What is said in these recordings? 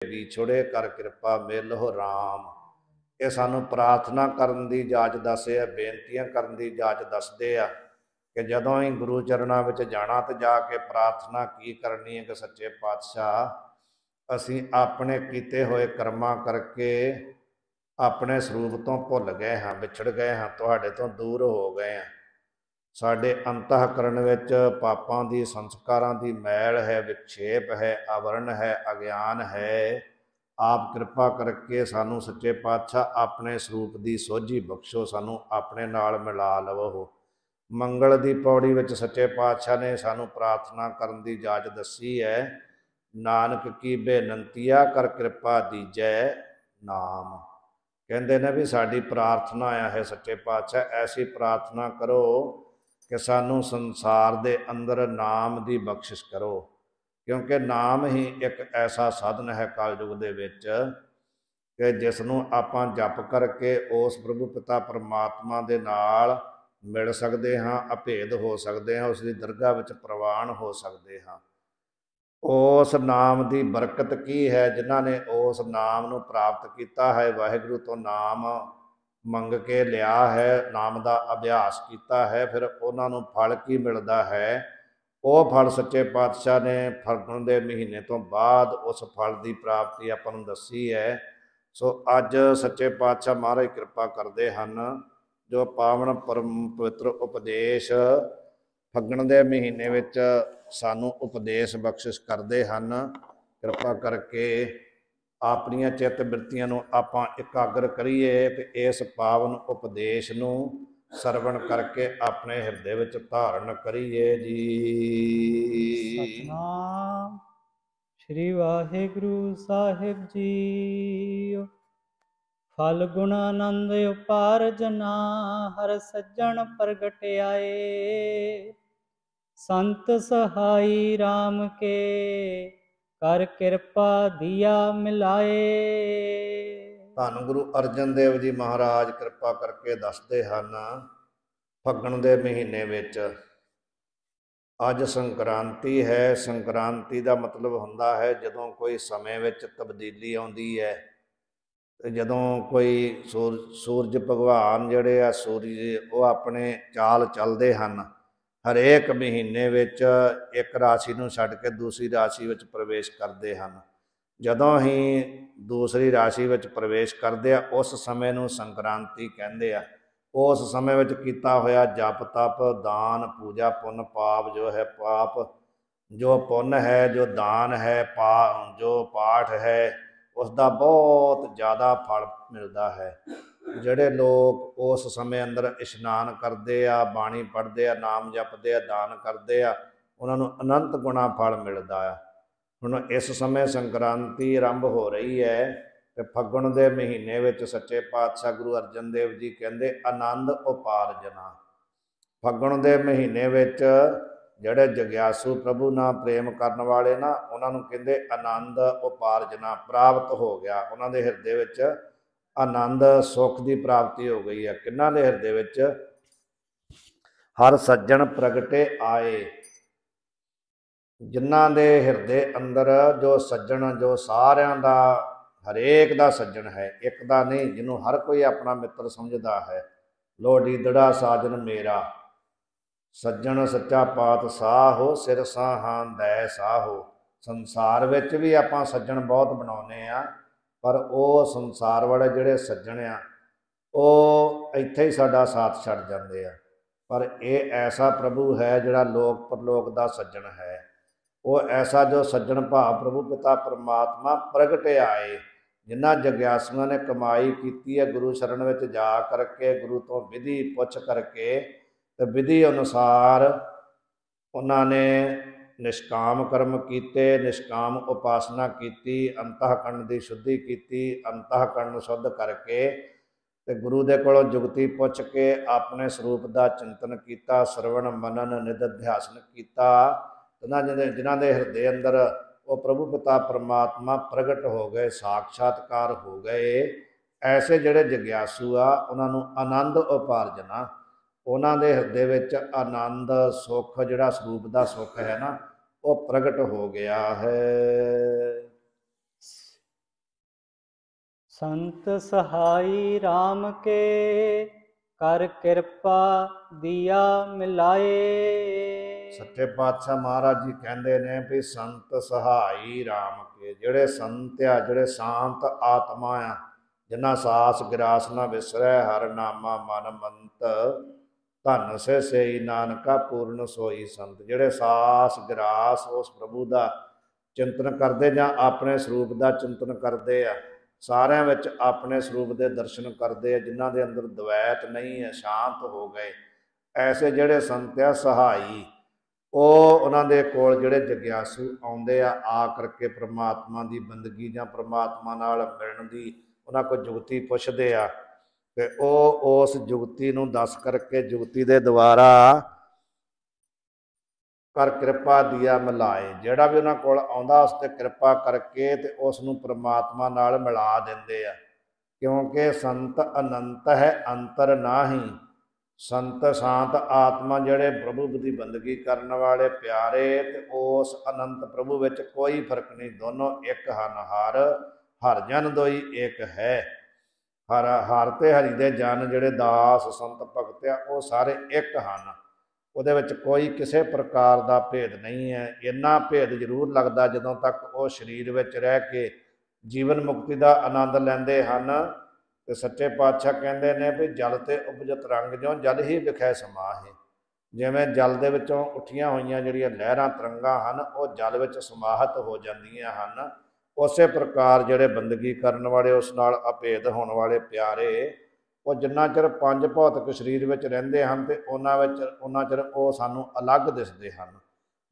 ਵਿਛੜੇ ਕਰ ਕਿਰਪਾ ਮਿਲਹੁ ਰਾਮ। ਇਹ ਸਾਨੂੰ ਪ੍ਰਾਰਥਨਾ ਕਰਨ ਦੀ ਜਾਚ ਦੱਸਦੇ ਆ, ਬੇਨਤੀਆਂ ਕਰਨ ਦੀ ਜਾਚ ਦੱਸਦੇ ਆ ਕਿ ਜਦੋਂ ਹੀ ਗੁਰੂ ਚਰਨਾਂ ਵਿੱਚ ਜਾਣਾ ਤੇ ਜਾ ਕੇ ਪ੍ਰਾਰਥਨਾ ਕੀ ਕਰਨੀ ਹੈ ਕਿ ਸੱਚੇ ਪਾਤਸ਼ਾਹ ਅਸੀਂ ਆਪਣੇ ਕੀਤੇ ਹੋਏ ਕਰਮਾਂ ਕਰਕੇ ਆਪਣੇ ਸਰੂਪ ਤੋਂ ਭੁੱਲ ਗਏ ਹਾਂ, ਵਿਛੜ ਗਏ ਹਾਂ, ਤੁਹਾਡੇ ਤੋਂ ਦੂਰ ਹੋ ਗਏ ਹਾਂ। ਸਾਡੇ ਅੰਤःਕਰਨ ਵਿੱਚ ਪਾਪਾਂ ਦੀ, ਸੰਸਕਾਰਾਂ ਦੀ ਮੈਲ ਹੈ, ਵਿਖੇਪ ਹੈ, ਆਵਰਣ ਹੈ, ਅਗਿਆਨ ਹੈ। ਆਪ ਕਿਰਪਾ ਕਰਕੇ ਸਾਨੂੰ ਸੱਚੇ ਪਾਤਸ਼ਾਹ ਆਪਣੇ ਸਰੂਪ ਦੀ ਸੋਝੀ ਬਖਸ਼ੋ, ਸਾਨੂੰ ਆਪਣੇ ਨਾਲ ਮਿਲਾ ਲਵੋ। ਮੰਗਲ ਦੀ ਪੌੜੀ ਵਿੱਚ ਸੱਚੇ ਪਾਤਸ਼ਾਹ ਨੇ ਸਾਨੂੰ ਪ੍ਰਾਰਥਨਾ ਕਰਨ ਦੀ ਜਾਚ ਦੱਸੀ ਹੈ। ਨਾਨਕ ਕੀ ਬੇਨੰਤੀਆ ਕਰ ਕਿਰਪਾ ਦੀਜੈ ਨਾਮ। ਕਹਿੰਦੇ ਨੇ ਵੀ ਸਾਡੀ ਪ੍ਰਾਰਥਨਾ ਹੈ ਸੱਚੇ ਪਾਤਸ਼ਾਹ ਐਸੀ ਪ੍ਰਾਰਥਨਾ ਕਰੋ ਕਿ ਸਾਨੂੰ ਸੰਸਾਰ ਦੇ ਅੰਦਰ ਨਾਮ ਦੀ ਬਖਸ਼ਿਸ਼ ਕਰੋ, ਕਿਉਂਕਿ ਨਾਮ ਹੀ ਇੱਕ ਐਸਾ ਸਾਧਨ ਹੈ ਕਲਯੁਗ ਦੇ ਵਿੱਚ ਕਿ ਜਿਸ ਨੂੰ ਆਪਾਂ ਜਪ ਕਰਕੇ ਉਸ ਪ੍ਰਭੂ ਪਿਤਾ ਪਰਮਾਤਮਾ ਦੇ ਨਾਲ ਮਿਲ ਸਕਦੇ ਹਾਂ, ਅਭੇਦ ਹੋ ਸਕਦੇ ਹਾਂ, ਉਸ ਦੀ ਦਰਗਾਹ ਵਿੱਚ ਪ੍ਰਵਾਨ ਹੋ ਸਕਦੇ ਹਾਂ। ਉਸ ਨਾਮ ਦੀ ਬਰਕਤ ਕੀ ਹੈ? ਜਿਨ੍ਹਾਂ ਨੇ ਉਸ ਨਾਮ ਨੂੰ ਪ੍ਰਾਪਤ ਕੀਤਾ ਹੈ, ਵਾਹਿਗੁਰੂ ਤੋਂ ਨਾਮ ਮੰਗ ਕੇ ਲਿਆ ਹੈ, ਨਾਮ ਦਾ ਅਭਿਆਸ ਕੀਤਾ ਹੈ, ਫਿਰ ਉਹਨਾਂ ਨੂੰ ਫਲ ਕੀ ਮਿਲਦਾ ਹੈ? ਉਹ ਫਲ ਸੱਚੇ ਪਾਤਸ਼ਾਹ ਨੇ ਫਰਵਣ ਦੇ ਮਹੀਨੇ ਤੋਂ ਬਾਅਦ ਉਸ ਫਲ ਦੀ ਪ੍ਰਾਪਤੀ ਆਪਾਂ ਨੂੰ ਦੱਸੀ ਹੈ। ਸੋ ਅੱਜ ਸੱਚੇ ਪਾਤਸ਼ਾਹ ਮਹਾਰਾਜ ਕਿਰਪਾ ਕਰਦੇ ਹਨ, ਜੋ ਪਾਵਨ ਪਰਮ ਪਵਿੱਤਰ ਉਪਦੇਸ਼ ਫੱਗਣ ਦੇ ਮਹੀਨੇ ਵਿੱਚ ਸਾਨੂੰ ਉਪਦੇਸ਼ ਬਖਸ਼ਿਸ਼ ਕਰਦੇ ਹਨ। ਕਿਰਪਾ ਕਰਕੇ ਆਪਣੀਆਂ ਚਿੱਤ ਬਿਰਤੀਆਂ ਨੂੰ ਆਪਾਂ ਇਕਾਗਰ ਕਰੀਏ ਤੇ ਇਸ ਪਾਵਨ ਉਪਦੇਸ਼ ਨੂੰ ਸਰਵਣ ਕਰਕੇ ਆਪਣੇ ਹਿਰਦੇ ਵਿੱਚ ਧਾਰਨ ਕਰੀਏ ਜੀ। ਸਤਨਾਮ ਸ਼੍ਰੀ ਵਾਹਿਗੁਰੂ ਸਾਹਿਬ ਜੀ। ਫਲ ਗੁਣ ਆਨੰਦ ਉਪਾਰ ਜਨਾ, ਹਰ ਸੱਜਣ ਪ੍ਰਗਟ ਆਏ। ਸੰਤ ਸਹਾਈ ਰਾਮ ਕੇ ਕਰ ਕਿਰਪਾ ਦੀਆ ਮਿਲਾਏ। ਧੰਨ ਗੁਰੂ ਅਰਜਨ ਦੇਵ ਜੀ ਮਹਾਰਾਜ ਕਿਰਪਾ ਕਰਕੇ ਦੱਸਦੇ ਹਨ, ਫੱਗਣ ਦੇ ਮਹੀਨੇ ਵਿੱਚ ਅੱਜ ਸੰਕ੍ਰਾਂਤੀ ਹੈ। ਸੰਕ੍ਰਾਂਤੀ ਦਾ ਮਤਲਬ ਹੁੰਦਾ ਹੈ ਜਦੋਂ ਕੋਈ ਸਮੇਂ ਵਿੱਚ ਤਬਦੀਲੀ ਆਉਂਦੀ ਹੈ, ਜਦੋਂ ਕੋਈ ਸੂਰਜ ਭਗਵਾਨ ਜਿਹੜੇ ਆ ਸੂਰਜ ਉਹ ਆਪਣੇ ਚਾਲ ਚੱਲਦੇ ਹਨ। ਹਰੇਕ ਮਹੀਨੇ ਵਿੱਚ ਇੱਕ ਰਾਸ਼ੀ ਨੂੰ ਛੱਡ ਕੇ ਦੂਸਰੀ ਰਾਸ਼ੀ ਵਿੱਚ ਪ੍ਰਵੇਸ਼ ਕਰਦੇ ਹਨ। ਜਦੋਂ ਹੀ ਦੂਸਰੀ ਰਾਸ਼ੀ ਵਿੱਚ ਪ੍ਰਵੇਸ਼ ਕਰਦੇ ਆ ਉਸ ਸਮੇਂ ਨੂੰ ਸੰਕ੍ਰਾਂਤੀ ਕਹਿੰਦੇ ਆ। ਉਸ ਸਮੇਂ ਵਿੱਚ ਕੀਤਾ ਹੋਇਆ ਜਪ ਤਪ ਦਾਨ ਪੂਜਾ ਪੁੰਨ ਪਾਪ ਜੋ ਹੈ, ਪਾਪ ਜੋ ਪੁੰਨ ਹੈ, ਜੋ ਦਾਨ ਹੈ, ਜੋ ਪਾਠ ਹੈ, ਉਸ ਦਾ ਬਹੁਤ ਜ਼ਿਆਦਾ ਫਲ ਮਿਲਦਾ ਹੈ। ਜਿਹੜੇ ਲੋਕ ਉਸ ਸਮੇਂ ਅੰਦਰ ਇਸ਼ਨਾਨ ਕਰਦੇ ਆ, ਬਾਣੀ ਪੜ੍ਹਦੇ ਆ, ਨਾਮ ਜਪਦੇ ਆ, ਦਾਨ ਕਰਦੇ ਆ, ਉਹਨਾਂ ਨੂੰ ਅਨੰਤ ਗੁਣਾ ਫਲ ਮਿਲਦਾ ਆ। ਹੁਣ ਇਸ ਸਮੇਂ ਸੰਕ੍ਰਾਂਤੀ ਆਰੰਭ ਹੋ ਰਹੀ ਹੈ ਤੇ ਫੱਗਣ ਦੇ ਮਹੀਨੇ ਵਿੱਚ ਸੱਚੇ ਪਾਤਸ਼ਾਹ ਗੁਰੂ ਅਰਜਨ ਦੇਵ ਜੀ ਕਹਿੰਦੇ ਆਨੰਦ ਉਪਾਰਜਨਾ। ਫੱਗਣ ਦੇ ਮਹੀਨੇ ਵਿੱਚ ਜਿਹੜੇ ਜਗਿਆਸੂ ਪ੍ਰਭੂ ਨਾਲ ਪ੍ਰੇਮ ਕਰਨ ਵਾਲੇ ਨਾ, ਉਹਨਾਂ ਨੂੰ ਕਹਿੰਦੇ ਆਨੰਦ ਉਪਾਰਜਨਾ ਪ੍ਰਾਪਤ ਹੋ ਗਿਆ। ਉਹਨਾਂ ਦੇ ਹਿਰਦੇ ਵਿੱਚ ਆਨੰਦ ਸੁੱਖ ਦੀ ਪ੍ਰਾਪਤੀ ਹੋ ਗਈ ਹੈ। ਕਿਹਨਾਂ ਦੇ ਹਿਰਦੇ ਵਿੱਚ? ਹਰ ਸੱਜਣ ਪ੍ਰਗਟੇ ਆਏ। ਜਿਨ੍ਹਾਂ ਦੇ ਹਿਰਦੇ ਅੰਦਰ ਜੋ ਸੱਜਣ, ਜੋ ਸਾਰਿਆਂ ਦਾ ਹਰੇਕ ਦਾ ਸੱਜਣ ਹੈ, ਇੱਕ ਦਾ ਨਹੀਂ, ਜਿਹਨੂੰ ਹਰ ਕੋਈ ਆਪਣਾ ਮਿੱਤਰ ਸਮਝਦਾ ਹੈ। ਲੋੜੀਂਦੜਾ ਸਾਜਨ ਮੇਰਾ, ਸੱਜਣ ਸੱਚਾ ਪਾਤਸ਼ਾਹੋ, ਸਿਰ ਸਾਹਾਂ ਦੈ ਸਾਹੋ। ਸੰਸਾਰ ਵਿੱਚ ਵੀ ਆਪਾਂ ਸੱਜਣ ਬਹੁਤ ਬਣਾਉਂਦੇ ਆ, ਪਰ ਉਹ ਸੰਸਾਰ ਵਾਲੇ ਜਿਹੜੇ ਸੱਜਣ ਆ ਉਹ ਇੱਥੇ ਹੀ ਸਾਡਾ ਸਾਥ ਛੱਡ ਜਾਂਦੇ ਆ। ਪਰ ਇਹ ਐਸਾ ਪ੍ਰਭੂ ਹੈ ਜਿਹੜਾ ਲੋਕ ਪਰਲੋਕ ਦਾ ਸੱਜਣ ਹੈ। ਉਹ ਐਸਾ ਜੋ ਸੱਜਣ ਭਾਵ ਪ੍ਰਭੂ ਪਿਤਾ ਪਰਮਾਤਮਾ ਪ੍ਰਗਟ ਆਏ। ਜਿਨ੍ਹਾਂ ਜਗਿਆਸੂਆਂ ਨੇ ਕਮਾਈ ਕੀਤੀ ਹੈ ਗੁਰੂ ਸ਼ਰਨ ਵਿੱਚ ਜਾ ਕਰਕੇ, ਗੁਰੂ ਤੋਂ ਵਿਧੀ ਪੁੱਛ ਕਰਕੇ ਤੇ ਵਿਧੀ ਅਨੁਸਾਰ ਉਹਨਾਂ ਨੇ ਨਿਸ਼ਕਾਮ ਕਰਮ ਕੀਤੇ, ਨਿਸ਼ਕਾਮ ਉਪਾਸਨਾ ਕੀਤੀ, ਅੰਤःਕਰਨ ਦੀ ਸ਼ੁੱਧੀ ਕੀਤੀ, ਅੰਤःਕਰਨ ਸ਼ੁੱਧ ਕਰਕੇ ਤੇ ਗੁਰੂ ਦੇ ਕੋਲੋਂ ਜੁਗਤੀ ਪੁੱਛ ਕੇ ਆਪਣੇ ਸਰੂਪ ਦਾ ਚਿੰਤਨ ਕੀਤਾ, ਸਰਵਣ ਮਨਨ ਨਿਧ ਅਧਿਆਸਨ ਕੀਤਾ। ਜਿਨ੍ਹਾਂ ਦੇ ਹਿਰਦੇ ਅੰਦਰ ਉਹ ਪ੍ਰਭੂ ਪਿਤਾ ਪਰਮਾਤਮਾ ਪ੍ਰਗਟ ਹੋ ਗਏ, ਸਾਖਸ਼ਾਤਕਾਰ ਹੋ ਗਏ। ਐਸੇ ਜਿਹੜੇ ਜਗਿਆਸੂ ਆ ਉਹਨਾਂ ਨੂੰ ਆਨੰਦ ਉਪਾਰਜਨਾ, ਉਹਨਾਂ ਦੇ ਹਿਰਦੇ ਵਿੱਚ ਆਨੰਦ ਸੁੱਖ ਜਿਹੜਾ ਸਰੂਪ ਦਾ ਸੁੱਖ ਹੈ ਨਾ, ਉਹ ਪ੍ਰਗਟ ਹੋ ਗਿਆ ਹੈ। संत सहाई राम के कर कृपा दिया मिलाए। सच्चे पातशाह महाराज जी कहते ने भी संत सहाई राम के, ਜਿਹੜੇ ਸੰਤ ਆ, ਜਿਹੜੇ ਸ਼ਾਂਤ ਆਤਮਾ ਆ, ਜਿਨ੍ਹਾਂ ਸਾਸ ਗਿਰਾਸ ਨਾ ਵਿਸਰੈ, ਹਰ ਨਾਮਾ ਮਨ ਮੰਤ, ਧਨ ਸੇ ਸਈ ਨਾਨਕਾ ਪੂਰਨ ਸੋਈ ਸੰਤ। ਜਿਹੜੇ ਸਾਸ ਗਿਰਾਸ ਉਸ ਪ੍ਰਭੂ ਦਾ ਚਿੰਤਨ ਕਰਦੇ ਜਾਂ ਆਪਣੇ ਸਰੂਪ ਦਾ ਚਿੰਤਨ ਕਰਦੇ ਆ, ਸਾਰਿਆਂ ਵਿੱਚ ਆਪਣੇ ਸਰੂਪ ਦੇ ਦਰਸ਼ਨ ਕਰਦੇ ਆ, ਜਿਨ੍ਹਾਂ ਦੇ ਅੰਦਰ ਦਵੈਤ ਨਹੀਂ ਹੈ, ਸ਼ਾਂਤ ਹੋ ਗਏ, ਐਸੇ ਜਿਹੜੇ ਸੰਤ ਆ ਸਹਾਈ, ਉਹ ਉਹਨਾਂ ਦੇ ਕੋਲ ਜਿਹੜੇ ਜਗਿਆਸੂ ਆਉਂਦੇ ਆ ਕਰਕੇ ਪ੍ਰਮਾਤਮਾ ਦੀ ਬੰਦਗੀ ਜਾਂ ਪ੍ਰਮਾਤਮਾ ਨਾਲ ਮਿਲਣ ਦੀ ਉਹਨਾਂ ਕੋਲ ਜੁਗਤੀ ਪੁੱਛਦੇ ਆ, ਤੇ ਉਹ ਉਸ ਜੁਗਤੀ ਨੂੰ ਦੱਸ ਕਰਕੇ ਜੁਗਤੀ ਦੇ ਦੁਆਰਾ ਕਰ ਕਿਰਪਾ ਦੀਆ ਮਿਲਾਏ। ਜਿਹੜਾ ਵੀ ਉਹਨਾਂ ਕੋਲ ਆਉਂਦਾ ਉਸ ਤੇ ਕਿਰਪਾ ਕਰਕੇ ਤੇ ਉਸ ਨੂੰ ਪ੍ਰਮਾਤਮਾ ਨਾਲ ਮਿਲਾ ਦਿੰਦੇ ਆ, ਕਿਉਂਕਿ ਸੰਤ ਅਨੰਤ ਹੈ ਅੰਤਰ ਨਾਹੀ। ਸੰਤ ਸ਼ਾਂਤ ਆਤਮਾ ਜਿਹੜੇ ਪ੍ਰਭੂ ਦੀ ਬੰਦਗੀ ਕਰਨ ਵਾਲੇ ਪਿਆਰੇ, ਤੇ ਉਸ ਅਨੰਤ ਪ੍ਰਭੂ ਵਿੱਚ ਕੋਈ ਫਰਕ ਨਹੀਂ, ਦੋਨੋਂ ਇੱਕ ਹਨ। ਹਰ ਜਨ ਦੋਈ ਇੱਕ ਹੈ। ਹਰ ਤੇ ਹਰੀ ਦੇ ਜਨ ਜਿਹੜੇ ਦਾਸ ਸੰਤ ਭਗਤ ਆ, ਉਹ ਸਾਰੇ ਇੱਕ ਹਨ, ਉਹਦੇ ਵਿੱਚ ਕੋਈ ਕਿਸੇ ਪ੍ਰਕਾਰ ਦਾ ਭੇਦ ਨਹੀਂ ਹੈ। ਇੰਨਾ ਭੇਦ ਜ਼ਰੂਰ ਲੱਗਦਾ ਜਦੋਂ ਤੱਕ ਉਹ ਸਰੀਰ ਵਿੱਚ ਰਹਿ ਕੇ ਜੀਵਨ ਮੁਕਤੀ ਦਾ ਆਨੰਦ ਲੈਂਦੇ ਹਨ। ਤੇ ਸੱਚੇ ਪਾਤਸ਼ਾਹ ਕਹਿੰਦੇ ਨੇ ਵੀ ਜਲ ਤੇ ਉਪਜਤ ਰੰਗ ਜਿਉ ਜਲ ਹੀ ਵਿਖੈ ਸਮਾਹੇ। ਜਿਵੇਂ ਜਲ ਦੇ ਵਿੱਚੋਂ ਉੱਠੀਆਂ ਹੋਈਆਂ ਜਿਹੜੀਆਂ ਲਹਿਰਾਂ ਤਰੰਗਾਂ ਹਨ, ਉਹ ਜਲ ਵਿੱਚ ਸਮਾਹਿਤ ਹੋ ਜਾਂਦੀਆਂ ਹਨ, ਉਸੇ ਪ੍ਰਕਾਰ ਜਿਹੜੇ ਬੰਦਗੀ ਕਰਨ ਵਾਲੇ, ਉਸ ਨਾਲ ਅਭੇਦ ਹੋਣ ਵਾਲੇ ਪਿਆਰੇ, ਉਹ ਜਿੰਨਾ ਚਿਰ ਪੰਜ ਭੌਤਿਕ ਸਰੀਰ ਵਿੱਚ ਰਹਿੰਦੇ ਹਨ ਤੇ ਉਹਨਾਂ ਚਿਰ ਉਹ ਸਾਨੂੰ ਅਲੱਗ ਦਿਸਦੇ ਹਨ।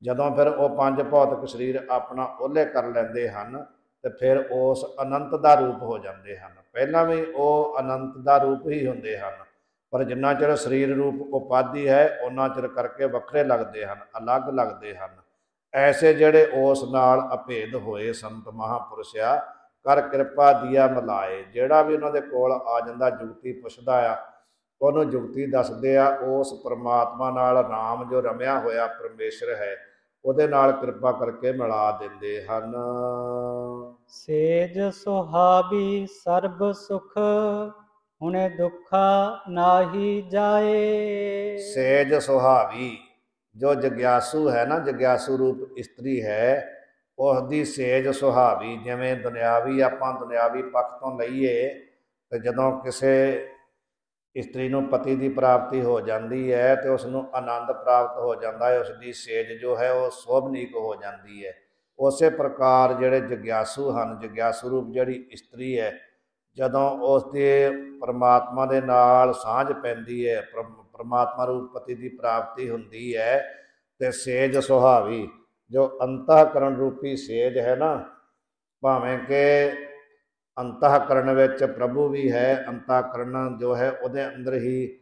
ਜਦੋਂ ਫਿਰ ਉਹ ਪੰਜ ਭੌਤਿਕ ਸਰੀਰ ਆਪਣਾ ਓਹਲੇ ਕਰ ਲੈਂਦੇ ਹਨ ਤੇ ਫਿਰ ਉਸ ਅਨੰਤ ਦਾ ਰੂਪ ਹੋ ਜਾਂਦੇ ਹਨ। ਪਹਿਲਾਂ ਵੀ ਉਹ ਅਨੰਤ ਦਾ ਰੂਪ ਹੀ ਹੁੰਦੇ ਹਨ, ਪਰ ਜਿੰਨਾ ਚਿਰ ਸਰੀਰ ਰੂਪ ਉਪਾਧੀ ਹੈ ਉਹਨਾਂ ਚਿਰ ਕਰਕੇ ਵੱਖਰੇ ਲੱਗਦੇ ਹਨ, ਅਲੱਗ ਲੱਗਦੇ ਹਨ। ਐਸੇ ਜਿਹੜੇ ਉਸ ਨਾਲ ਅਭੇਦ ਹੋਏ ਸੰਤ ਮਹਾਂਪੁਰਸ਼ਾ ਕਰ ਕਿਰਪਾ ਦੀਆ ਮਿਲਾਏ। ਜਿਹੜਾ ਵੀ ਉਹਨਾਂ ਦੇ ਕੋਲ ਆ ਜਾਂਦਾ ਜੁਗਤੀ ਪੁੱਛਦਾ ਆ, ਉਹਨੂੰ ਜੁਗਤੀ ਦੱਸਦੇ ਆ, ਉਸ ਪਰਮਾਤਮਾ ਨਾਲ ਰਾਮ ਜੋ ਰਮਿਆ ਹੋਇਆ ਪਰਮੇਸ਼ਰ ਹੈ, ਉਹਦੇ ਨਾਲ ਕਿਰਪਾ ਕਰਕੇ ਮਿਲਾ ਦਿੰਦੇ ਹਨ। ਸੇਜ ਸੁਹਾਵੀ ਸਰਬ ਸੁਖ ਹੁਣੇ ਦੁੱਖਾ ਨਾਹੀ ਜਾਏ। ਸੇਜ ਸੁਹਾਵੀ, ਜੋ ਜਗਿਆਸੂ ਹੈ ਨਾ, ਜਗਿਆਸੂ ਰੂਪ ਇਸਤਰੀ ਹੈ, ਉਸ ਦੀ ਸੇਜ ਸੁਹਾਵੀ। ਜਿਵੇਂ ਦੁਨਿਆਵੀ ਆਪਾਂ ਦੁਨਿਆਵੀ ਪੱਖ ਤੋਂ ਲਈਏ ਤੇ ਜਦੋਂ ਕਿਸੇ ਇਸਤਰੀ ਨੂੰ ਪਤੀ ਦੀ ਪ੍ਰਾਪਤੀ ਹੋ ਜਾਂਦੀ ਹੈ ਤੇ ਉਸ ਨੂੰ ਆਨੰਦ ਪ੍ਰਾਪਤ ਹੋ ਜਾਂਦਾ ਹੈ, ਉਸ ਦੀ ਸੇਜ ਜੋ ਹੈ ਉਹ ਸੋਭਨੀਕ ਹੋ ਜਾਂਦੀ ਹੈ। ਉਸੇ ਪ੍ਰਕਾਰ ਜਿਹੜੇ ਜਗਿਆਸੂ ਹਨ, ਜਗਿਆਸੂ ਰੂਪ ਜਿਹੜੀ ਇਸਤਰੀ ਹੈ, ਜਦੋਂ ਉਸ ਦੇ ਪਰਮਾਤਮਾ ਦੇ ਨਾਲ ਸਾਂਝ ਪੈਂਦੀ ਹੈ, ਪਰਮਾਤਮਾ ਰੂਪ ਪਤੀ ਦੀ ਪ੍ਰਾਪਤੀ ਹੁੰਦੀ ਹੈ, ਤੇ ਸੇਜ ਸੁਹਾਵੀ ਜੋ ਅੰਤःਕਰਨ ਰੂਪੀ ਸੇਜ ਹੈ ਨਾ, ਭਾਵੇਂ ਕਿ ਅੰਤःਕਰਨ ਵਿੱਚ ਪ੍ਰਭੂ ਵੀ ਹੈ, ਅੰਤःਕਰਨ ਜੋ ਹੈ ਉਹਦੇ ਅੰਦਰ ਹੀ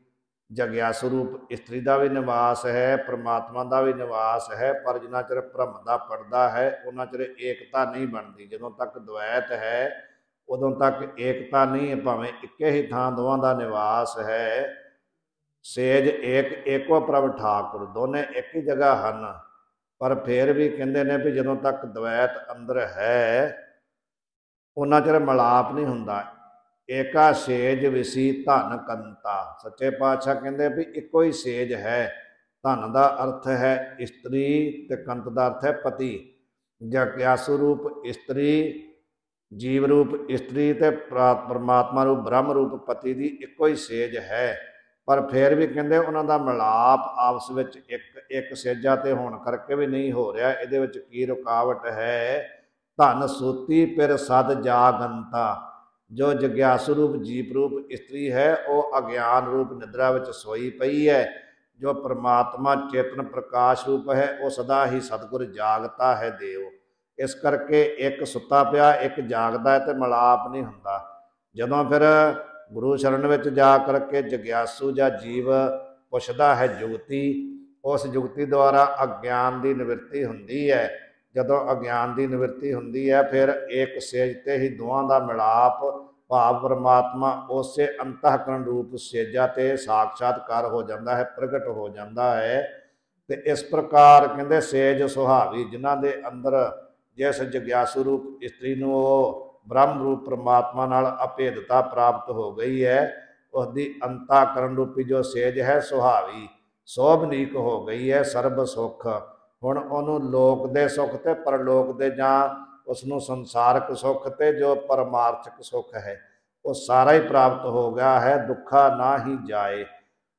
ਜਗਿਆਸੂ ਰੂਪ ਇਸਤਰੀ ਦਾ ਵੀ ਨਿਵਾਸ ਹੈ, ਪਰਮਾਤਮਾ ਦਾ ਵੀ ਨਿਵਾਸ ਹੈ, ਪਰ ਜਿੰਨਾ ਚਿਰ ਭਰਮ ਦਾ ਪਰਦਾ ਹੈ ਉਹਨਾਂ ਚਿਰ ਏਕਤਾ ਨਹੀਂ ਬਣਦੀ। ਜਦੋਂ ਤੱਕ ਦਵੈਤ ਹੈ ਉਦੋਂ ਤੱਕ ਏਕਤਾ ਨਹੀਂ ਹੈ, ਭਾਵੇਂ ਇੱਕੇ ਹੀ ਥਾਂ ਦੋਵਾਂ ਦਾ ਨਿਵਾਸ ਹੈ। ਸੇਜ ਏਕੋ ਪ੍ਰਭ ਠਾਕੁਰ, ਦੋਨੇ ਇੱਕ ਹੀ ਜਗ੍ਹਾ ਹਨ, ਪਰ ਫਿਰ ਵੀ ਕਹਿੰਦੇ ਨੇ ਵੀ ਜਦੋਂ ਤੱਕ ਦਵੈਤ ਅੰਦਰ ਹੈ ਉਹਨਾਂ ਚਿਰ ਮਿਲਾਪ ਨਹੀਂ ਹੁੰਦਾ। ਏਕਾ ਸੇਜ ਵਿਸੀ ਧਨ ਕੰਤਾ। ਸੱਚੇ ਪਾਤਸ਼ਾਹ ਕਹਿੰਦੇ ਵੀ ਇੱਕੋ ਹੀ ਸੇਜ ਹੈ। ਧਨ ਦਾ ਅਰਥ ਹੈ ਇਸਤਰੀ ਤੇ ਕੰਤ ਦਾ ਅਰਥ ਹੈ ਪਤੀ। ਜਗਿਆਸੂ ਰੂਪ ਇਸਤਰੀ, ਜੀਵ ਰੂਪ ਇਸਤਰੀ ਤੇ ਪਰਮਾਤਮਾ ਰੂਪ ਬ੍ਰਹਮ ਰੂਪ ਪਤੀ ਦੀ ਇੱਕੋ ਹੀ ਸੇਜ ਹੈ, ਪਰ ਫਿਰ ਵੀ ਕਹਿੰਦੇ ਉਹਨਾਂ ਦਾ ਮਿਲਾਪ ਆਪਸ ਵਿੱਚ ਇੱਕ ਸੇਜਾ ਤੇ ਹੋਣ ਕਰਕੇ ਵੀ ਨਹੀਂ ਹੋ ਰਿਹਾ। ਇਹਦੇ ਵਿੱਚ ਕੀ ਰੁਕਾਵਟ ਹੈ? ਧਨ ਸੂਤੀ ਪਿਰ ਸਦ ਜਾਗੰਤਾ। ਜੋ ਜਗਿਆਸੂ ਰੂਪ ਜੀਵ ਰੂਪ ਇਸਤਰੀ ਹੈ ਉਹ ਅਗਿਆਨ ਰੂਪ ਨਿਦਰਾ ਵਿੱਚ ਸੋਈ ਪਈ ਹੈ। ਜੋ ਪਰਮਾਤਮਾ ਚੇਤਨ ਪ੍ਰਕਾਸ਼ ਰੂਪ ਹੈ ਉਹ ਸਦਾ ਹੀ ਸਤਿਗੁਰ ਜਾਗਤਾ ਹੈ ਦੇਵ। ਇਸ ਕਰਕੇ ਇੱਕ ਸੁੱਤਾ ਪਿਆ ਇੱਕ ਜਾਗਦਾ ਹੈ ਤੇ ਮਿਲਾਪ ਨਹੀਂ ਹੁੰਦਾ। ਜਦੋਂ ਫਿਰ ਗੁਰੂ ਸ਼ਰਨ ਵਿੱਚ ਜਾ ਕਰਕੇ ਜਗਿਆਸੂ ਜਾਂ ਜੀਵ ਪੁੱਛਦਾ ਹੈ ਜੁਗਤੀ, ਉਸ ਜੁਗਤੀ ਦੁਆਰਾ ਅਗਿਆਨ ਦੀ ਨਿਵਰਤੀ ਹੁੰਦੀ ਹੈ। ਜਦੋਂ ਅਗਿਆਨ ਦੀ ਨਿਵਰਤੀ ਹੁੰਦੀ ਹੈ ਫਿਰ ਇੱਕ ਸੇਜ ਤੇ ਹੀ ਦੋਵਾਂ ਦਾ ਮਿਲਾਪ, ਭਾਵ ਪਰਮਾਤਮਾ ਉਸੇ ਅੰਤःਕਰਨ ਰੂਪ ਸੇਜਾ ਤੇ ਸਾਖਸ਼ਾਤਕਾਰ ਹੋ ਜਾਂਦਾ ਹੈ, ਪ੍ਰਗਟ ਹੋ ਜਾਂਦਾ ਹੈ। ਤੇ ਇਸ ਪ੍ਰਕਾਰ ਕਹਿੰਦੇ ਸੇਜ ਸੁਹਾਵੀ, ਜਿਨ੍ਹਾਂ ਦੇ ਅੰਦਰ ਜਿਸ ਜਗਿਆਸੂ ਰੂਪ ਇਸਤਰੀ ਨੂੰ ਉਹ ਬ੍ਰਹਮ ਰੂਪ ਪਰਮਾਤਮਾ ਨਾਲ ਅਭੇਦਤਾ ਪ੍ਰਾਪਤ ਹੋ ਗਈ ਹੈ। ਉਸ ਦੀ ਅੰਤਾਕਰਨ ਰੂਪੀ ਜੋ ਸੇਜ ਹੈ ਸੁਹਾਵੀ ਸੋਭਨੀਕ ਹੋ ਗਈ ਹੈ, ਸਰਬ ਸੁੱਖ। ਹੁਣ ਉਹਨੂੰ ਲੋਕ ਦੇ ਸੁੱਖ ਤੇ ਪਰਲੋਕ ਦੇ ਜਾਂ ਉਸ ਨੂੰ ਸੰਸਾਰਕ ਸੁੱਖ ਤੇ ਜੋ ਪਰਮਾਰਥਿਕ ਸੁੱਖ ਹੈ ਉਹ ਸਾਰਾ ਹੀ ਪ੍ਰਾਪਤ ਹੋ ਗਿਆ ਹੈ। ਦੁੱਖਾ ਨਾ ਹੀ ਜਾਏ।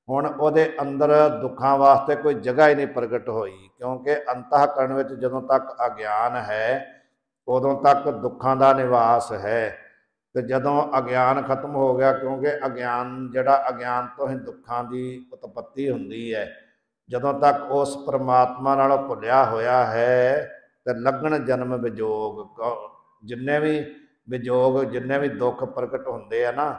ਹੁਣ ਉਹਦੇ ਅੰਦਰ ਦੁੱਖਾਂ ਵਾਸਤੇ ਕੋਈ ਜਗ੍ਹਾ ਹੀ ਨਹੀਂ ਪ੍ਰਗਟ ਹੋਈ, ਕਿਉਂਕਿ ਅੰਤःਕਰਨ ਵਿੱਚ ਜਦੋਂ ਤੱਕ ਅਗਿਆਨ ਹੈ ਉਦੋਂ ਤੱਕ ਦੁੱਖਾਂ ਦਾ ਨਿਵਾਸ ਹੈ। ਤੇ ਜਦੋਂ ਅਗਿਆਨ ਖਤਮ ਹੋ ਗਿਆ, ਕਿਉਂਕਿ ਅਗਿਆਨ ਅਗਿਆਨ ਤੋਂ ਹੀ ਦੁੱਖਾਂ ਦੀ ਉਤਪੱਤੀ ਹੁੰਦੀ ਹੈ, ਜਦੋਂ ਤੱਕ ਉਸ ਪਰਮਾਤਮਾ ਨਾਲੋਂ ਭੁੱਲਿਆ ਹੋਇਆ ਹੈ ਤੇ ਲੱਗਣ ਜਨਮ ਵਿਜੋਗ, ਜਿੰਨੇ ਵੀ ਦੁੱਖ ਪ੍ਰਗਟ ਹੁੰਦੇ ਆ ਨਾ,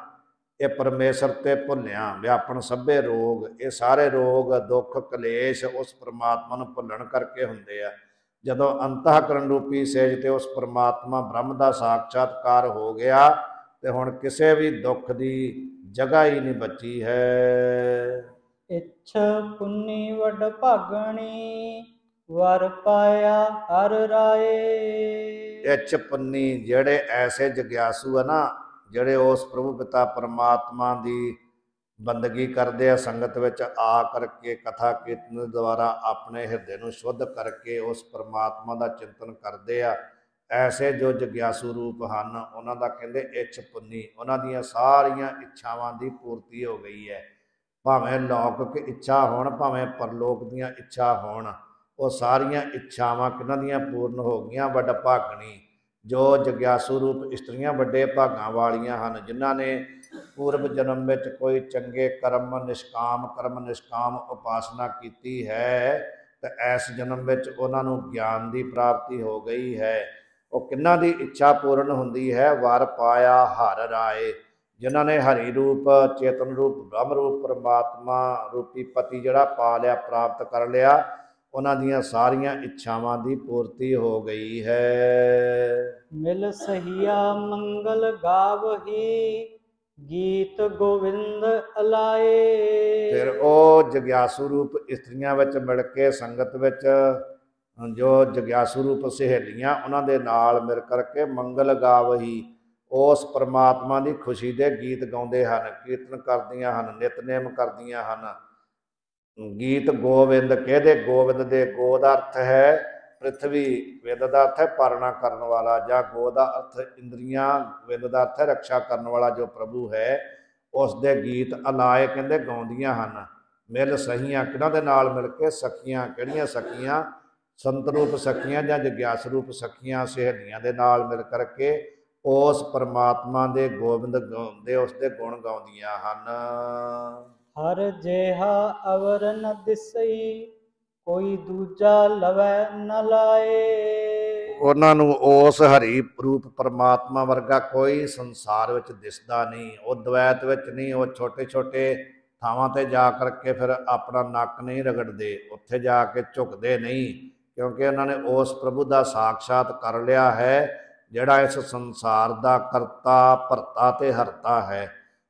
ਇਹ ਪਰਮੇਸ਼ਰ ਤੇ ਭੁੱਲਿਆ ਵਿਆਪਣ ਸਭੇ ਰੋਗ, ਇਹ ਸਾਰੇ ਰੋਗ ਦੁੱਖ ਕਲੇਸ਼ ਉਸ ਪਰਮਾਤਮਾ ਨੂੰ ਭੁੱਲਣ ਕਰਕੇ ਹੁੰਦੇ ਆ। ਜਦੋਂ ਅੰਤःਕਰਨ ਰੂਪੀ ਸੇਜ ਤੇ ਉਸ ਪਰਮਾਤਮਾ ਬ੍ਰਹਮ ਦਾ ਸਾਖਸ਼ਾਤਕਾਰ ਹੋ ਗਿਆ ਤੇ ਹੁਣ ਕਿਸੇ ਵੀ ਦੁੱਖ ਦੀ ਜਗ੍ਹਾ ਹੀ ਨਹੀਂ ਬਚੀ ਹੈ। ਇੱਛ ਪੁੰਨੀ ਵਡ ਭਾਗਣੀ ਵਰ ਪਾਇਆ ਹਰ ਰਾਏ। ਇੱਛ ਪੁੰਨੀ, ਜਿਹੜੇ ਐਸੇ ਜਗਿਆਸੂ ਆ ਨਾ, ਜਿਹੜੇ ਉਸ ਪ੍ਰਭੂ ਪਿਤਾ ਪਰਮਾਤਮਾ ਦੀ ਬੰਦਗੀ ਕਰਦੇ ਆ, ਸੰਗਤ ਵਿੱਚ ਆ ਕਰਕੇ ਕਥਾ ਕੀਰਤਨ ਦੁਆਰਾ ਆਪਣੇ ਹਿਰਦੇ ਨੂੰ ਸ਼ੁੱਧ ਕਰਕੇ ਉਸ ਪਰਮਾਤਮਾ ਦਾ ਚਿੰਤਨ ਕਰਦੇ ਆ, ਐਸੇ ਜੋ ਜਗਿਆਸੂ ਰੂਪ ਹਨ ਉਹਨਾਂ ਦਾ ਕਹਿੰਦੇ ਇੱਛ ਪੁੰਨੀ, ਉਹਨਾਂ ਦੀਆਂ ਸਾਰੀਆਂ ਇੱਛਾਵਾਂ ਦੀ ਪੂਰਤੀ ਹੋ ਗਈ ਹੈ। ਭਾਵੇਂ ਲੌਕਿਕ ਇੱਛਾ ਹੋਣ ਭਾਵੇਂ ਪਰਲੋਕ ਦੀਆਂ ਇੱਛਾ ਹੋਣ, ਉਹ ਸਾਰੀਆਂ ਇੱਛਾਵਾਂ ਕਿਹਨਾਂ ਦੀਆਂ ਪੂਰਨ ਹੋ ਗਈਆਂ। ਵੱਡ ਭਾਗਣੀ, ਜੋ ਜਗਿਆਸੂ ਰੂਪ ਇਸਤਰੀਆਂ ਵੱਡੇ ਭਾਗਾਂ ਵਾਲੀਆਂ ਹਨ, ਜਿਨ੍ਹਾਂ ਨੇ ਪੂਰਬ ਜਨਮ ਵਿੱਚ ਕੋਈ ਚੰਗੇ ਕਰਮ ਨਿਸ਼ਕਾਮ ਉਪਾਸਨਾ ਕੀਤੀ ਹੈ ਤੇ ਇਸ ਜਨਮ ਵਿੱਚ ਉਹਨਾਂ ਨੂੰ ਗਿਆਨ ਦੀ ਪ੍ਰਾਪਤੀ ਹੋ ਗਈ ਹੈ। ਉਹ ਕਿਹਨਾਂ ਦੀ ਇੱਛਾ ਪੂਰਨ ਹੁੰਦੀ ਹੈ। ਵਰ ਪਾਇਆ ਹਰ ਰਾਏ, ਜਿਨ੍ਹਾਂ ਨੇ ਹਰੀ ਰੂਪ ਚੇਤਨ ਰੂਪ ਬ੍ਰਹਮ ਰੂਪ ਪਰਮਾਤਮਾ ਰੂਪੀ ਪਤੀ ਜਿਹੜਾ ਪਾ ਲਿਆ, ਪ੍ਰਾਪਤ ਕਰ ਲਿਆ, ਉਹਨਾਂ ਦੀਆਂ ਸਾਰੀਆਂ ਇੱਛਾਵਾਂ ਦੀ ਪੂਰਤੀ ਹੋ ਗਈ ਹੈ। ਮਿਲ ਸਹੀਆ ਮੰਗਲ ਗਾਵਹੀ ਗੀਤ ਗੋਵਿੰਦ ਅਲਾਏ। ਫਿਰ ਉਹ ਜਗਿਆਸੂ ਰੂਪ ਇਸਤਰੀਆਂ ਵਿੱਚ ਮਿਲ ਕੇ ਸੰਗਤ ਵਿੱਚ ਜੋ ਜਗਿਆਸੂ ਰੂਪ ਸਹੇਲੀਆਂ ਉਹਨਾਂ ਦੇ ਨਾਲ ਮਿਲ ਕਰਕੇ ਮੰਗਲ ਗਾਵਹੀ, ਉਸ ਪਰਮਾਤਮਾ ਦੀ ਖੁਸ਼ੀ ਦੇ ਗੀਤ ਗਾਉਂਦੇ ਹਨ, ਕੀਰਤਨ ਕਰਦੀਆਂ ਹਨ, ਨਿਤਨੇਮ ਕਰਦੀਆਂ ਹਨ। ਗੀਤ ਗੋਵਿੰਦ ਕਿਹਦੇ? ਗੋਬਿੰਦ ਦੇ। ਗੋ ਦਾ ਅਰਥ ਹੈ ਪ੍ਰਿਥਵੀ, ਵਿੰਦ ਦਾ ਅਰਥ ਹੈ ਪਾਲਣਾ ਕਰਨ ਵਾਲਾ, ਜਾਂ ਗੋ ਦਾ ਅਰਥ ਇੰਦਰੀਆਂ, ਵਿੰਦ ਦਾ ਅਰਥ ਹੈ ਰਕਸ਼ਾ ਕਰਨ ਵਾਲਾ ਜੋ ਪ੍ਰਭੂ ਹੈ, ਉਸ ਦੇ ਗੀਤ ਅਲਾਏ ਕਹਿੰਦੇ ਗਾਉਂਦੀਆਂ ਹਨ। ਮਿਲ ਸਹੀਆਂ, ਕਿਹਨਾਂ ਦੇ ਨਾਲ ਮਿਲ ਕੇ? ਸਖੀਆਂ। ਕਿਹੜੀਆਂ ਸਖੀਆਂ? ਸੰਤ ਰੂਪ ਸਖੀਆਂ ਜਾਂ ਜਗਿਆਸ ਰੂਪ ਸਖੀਆਂ ਸਹੇਲੀਆਂ ਦੇ ਨਾਲ ਮਿਲ ਕਰਕੇ ਉਸ ਪਰਮਾਤਮਾ ਦੇ ਗੋਬਿੰਦ ਗਾਉਂਦੇ, ਉਸ ਦੇ ਗੁਣ ਗਾਉਂਦੀਆਂ ਹਨ। ਹਰ ਜਿਹਾ ਅਵਰ ਨ ਦਿਸਈ ਕੋਈ ਦੂਜਾ ਲਵੈ ਨ ਲਾਏ। ਉਹਨਾਂ ਨੂੰ ਉਸ ਹਰੀ ਰੂਪ ਪਰਮਾਤਮਾ ਵਰਗਾ ਕੋਈ ਸੰਸਾਰ ਵਿੱਚ ਦਿਸਦਾ ਨਹੀਂ। ਉਹ ਦਵੈਤ ਵਿੱਚ ਨਹੀਂ, ਉਹ ਛੋਟੇ ਛੋਟੇ ਥਾਵਾਂ ਤੇ ਜਾ ਕਰਕੇ ਫਿਰ ਆਪਣਾ ਨੱਕ ਨਹੀਂ ਰਗੜਦੇ, ਉੱਥੇ ਜਾ ਕੇ ਝੁਕਦੇ ਨਹੀਂ, ਕਿਉਂਕਿ ਉਹਨਾਂ ਨੇ ਉਸ ਪ੍ਰਭੂ ਦਾ ਸਾਖਸ਼ਾਤ ਕਰ ਲਿਆ ਹੈ ਜਿਹੜਾ ਇਸ ਸੰਸਾਰ ਦਾ ਕਰਤਾ ਭਰਤਾ ਤੇ ਹਰਤਾ ਹੈ,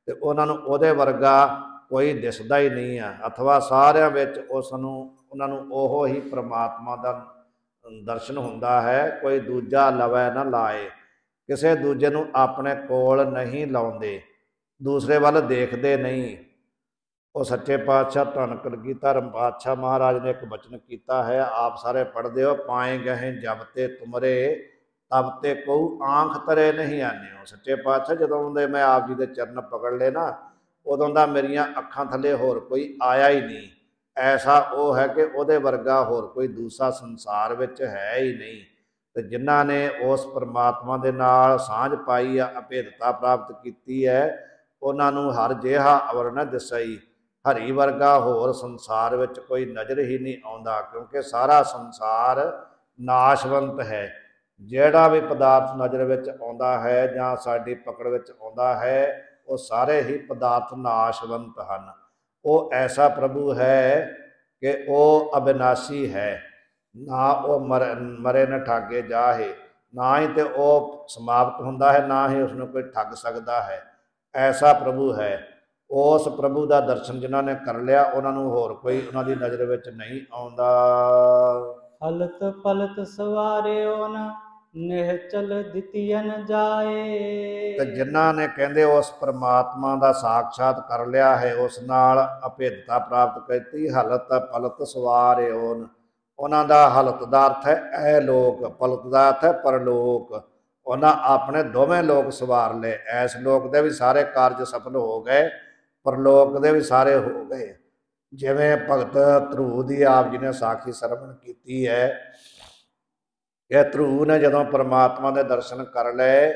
ਤੇ ਉਹਨਾਂ ਨੂੰ ਉਹਦੇ ਵਰਗਾ ਕੋਈ ਦਿਸਦਾ ਹੀ ਨਹੀਂ ਆ। ਅਥਵਾ ਸਾਰਿਆਂ ਵਿੱਚ ਉਹਨਾਂ ਨੂੰ ਉਹ ਹੀ ਪਰਮਾਤਮਾ ਦਾ ਦਰਸ਼ਨ ਹੁੰਦਾ ਹੈ। ਕੋਈ ਦੂਜਾ ਲਵੈ ਨਾ ਲਾਏ, ਕਿਸੇ ਦੂਜੇ ਨੂੰ ਆਪਣੇ ਕੋਲ ਨਹੀਂ ਲਾਉਂਦੇ, ਦੂਸਰੇ ਵੱਲ ਦੇਖਦੇ ਨਹੀਂ। ਉਹ ਸੱਚੇ ਪਾਤਸ਼ਾਹ ਧੰਨ ਕਲਗੀਧਰ ਪਾਤਸ਼ਾਹ ਮਹਾਰਾਜ ਨੇ ਇੱਕ ਬਚਨ ਕੀਤਾ ਹੈ, ਆਪ ਸਾਰੇ ਪੜ੍ਹਦੇ ਹੋ, ਪਾਏ ਗਏ ਜਬ ਤੇ ਤੁਮਰੇ ਤਬ ਤੇ ਕਉ ਆਂਖ ਤਰੇ ਨਹੀਂ ਆਨਿਓ। ਸੱਚੇ ਪਾਤਸ਼ਾਹ ਜਦੋਂ ਦੇ ਮੈਂ ਆਪ ਜੀ ਦੇ ਚਰਨ ਪਕੜ ਲਏ ਨਾ, ਉਦੋਂ ਦਾ ਮੇਰੀਆਂ ਅੱਖਾਂ ਥੱਲੇ ਹੋਰ ਕੋਈ ਆਇਆ ਹੀ ਨਹੀਂ। ਐਸਾ ਉਹ ਹੈ ਕਿ ਉਹਦੇ ਵਰਗਾ ਹੋਰ ਕੋਈ ਦੂਸਰਾ ਸੰਸਾਰ ਵਿੱਚ ਹੈ ਹੀ ਨਹੀਂ। ਤੇ ਜਿਨ੍ਹਾਂ ਨੇ ਉਸ ਪਰਮਾਤਮਾ ਦੇ ਨਾਲ ਸਾਂਝ ਪਾਈ ਆ, ਅਭੇਦਤਾ ਪ੍ਰਾਪਤ ਕੀਤੀ ਹੈ, ਉਹਨਾਂ ਨੂੰ ਹਰ ਜਿਹਾ ਅਵਰ ਨ ਦਿਸਈ, ਹਰੀ ਵਰਗਾ ਹੋਰ ਸੰਸਾਰ ਵਿੱਚ ਕੋਈ ਨਜ਼ਰ ਹੀ ਨਹੀਂ ਆਉਂਦਾ, ਕਿਉਂਕਿ ਸਾਰਾ ਸੰਸਾਰ ਨਾਸ਼ਵੰਤ ਹੈ। ਜਿਹੜਾ ਵੀ ਪਦਾਰਥ ਨਜ਼ਰ ਵਿੱਚ ਆਉਂਦਾ ਹੈ ਜਾਂ ਸਾਡੀ ਪਕੜ ਵਿੱਚ ਆਉਂਦਾ ਹੈ, ਉਹ ਸਾਰੇ ਹੀ ਪਦਾਰਥ ਨਾਸ਼ਵੰਤ ਹਨ। ਉਹ ਐਸਾ ਪ੍ਰਭੂ ਹੈ ਕਿ ਉਹ ਅਬਿਨਾਸ਼ੀ ਹੈ, ਨਾ ਉਹ ਮਰੇ ਨਾ ਠਾਗੇ ਜਾਹੇ, ਨਾ ਹੀ ਤੇ ਉਹ ਸਮਾਪਤ ਹੁੰਦਾ ਹੈ, ਨਾ ਹੀ ਉਸਨੂੰ ਕੋਈ ਠੱਗ ਸਕਦਾ ਹੈ। ਐਸਾ ਪ੍ਰਭੂ ਹੈ। ਉਸ ਪ੍ਰਭੂ ਦਾ ਦਰਸ਼ਨ ਜਿਨ੍ਹਾਂ ਨੇ ਕਰ ਲਿਆ, ਉਹਨਾਂ ਨੂੰ ਹੋਰ ਕੋਈ ਉਹਨਾਂ ਦੀ ਨਜ਼ਰ ਵਿੱਚ ਨਹੀਂ ਆਉਂਦਾ। ਹਲਤ ਪਲਤ ਸਵਾਰਿਓ ਨ ਨਿਹਚਲ ਦਿਤੀਅਨ ਜਾਏ। ਤੇ ਜਿਨ੍ਹਾਂ ਨੇ ਕਹਿੰਦੇ ਉਸ ਪਰਮਾਤਮਾ ਦਾ ਸਾਖਸ਼ਾਤ ਕਰ ਲਿਆ ਹੈ, ਉਸ ਨਾਲ ਅਭੇਦਤਾ ਪ੍ਰਾਪਤ ਕੀਤੀ, ਹਲਤ ਪਲਤ ਸਵਾਰਿਓਨ। ਉਹਨਾਂ ਦਾ ਹਲਤ ਦਾ ਅਰਥ ਹੈ ਇਹ ਲੋਕ, ਪਲਤ ਦਾ ਅਰਥ ਹੈ ਪਰਲੋਕ। ਉਹਨਾਂ ਆਪਣੇ ਦੋਵੇਂ ਲੋਕ ਸਵਾਰ ਲਏ। ਇਸ ਲੋਕ ਦੇ ਵੀ ਸਾਰੇ ਕਾਰਜ ਸਫਲ ਹੋ ਗਏ, ਪਰਲੋਕ ਦੇ ਵੀ ਸਾਰੇ ਹੋ ਗਏ। ਜਿਵੇਂ ਭਗਤ ਧਰੂ ਦੀ ਆਪ ਜੀ ਨੇ ਸਾਖੀ ਸਰਵਣ ਕੀਤੀ ਹੈ ਕਿ ਧਰੂ ਨੇ ਜਦੋਂ ਪਰਮਾਤਮਾ ਦੇ ਦਰਸ਼ਨ ਕਰ ਲਏ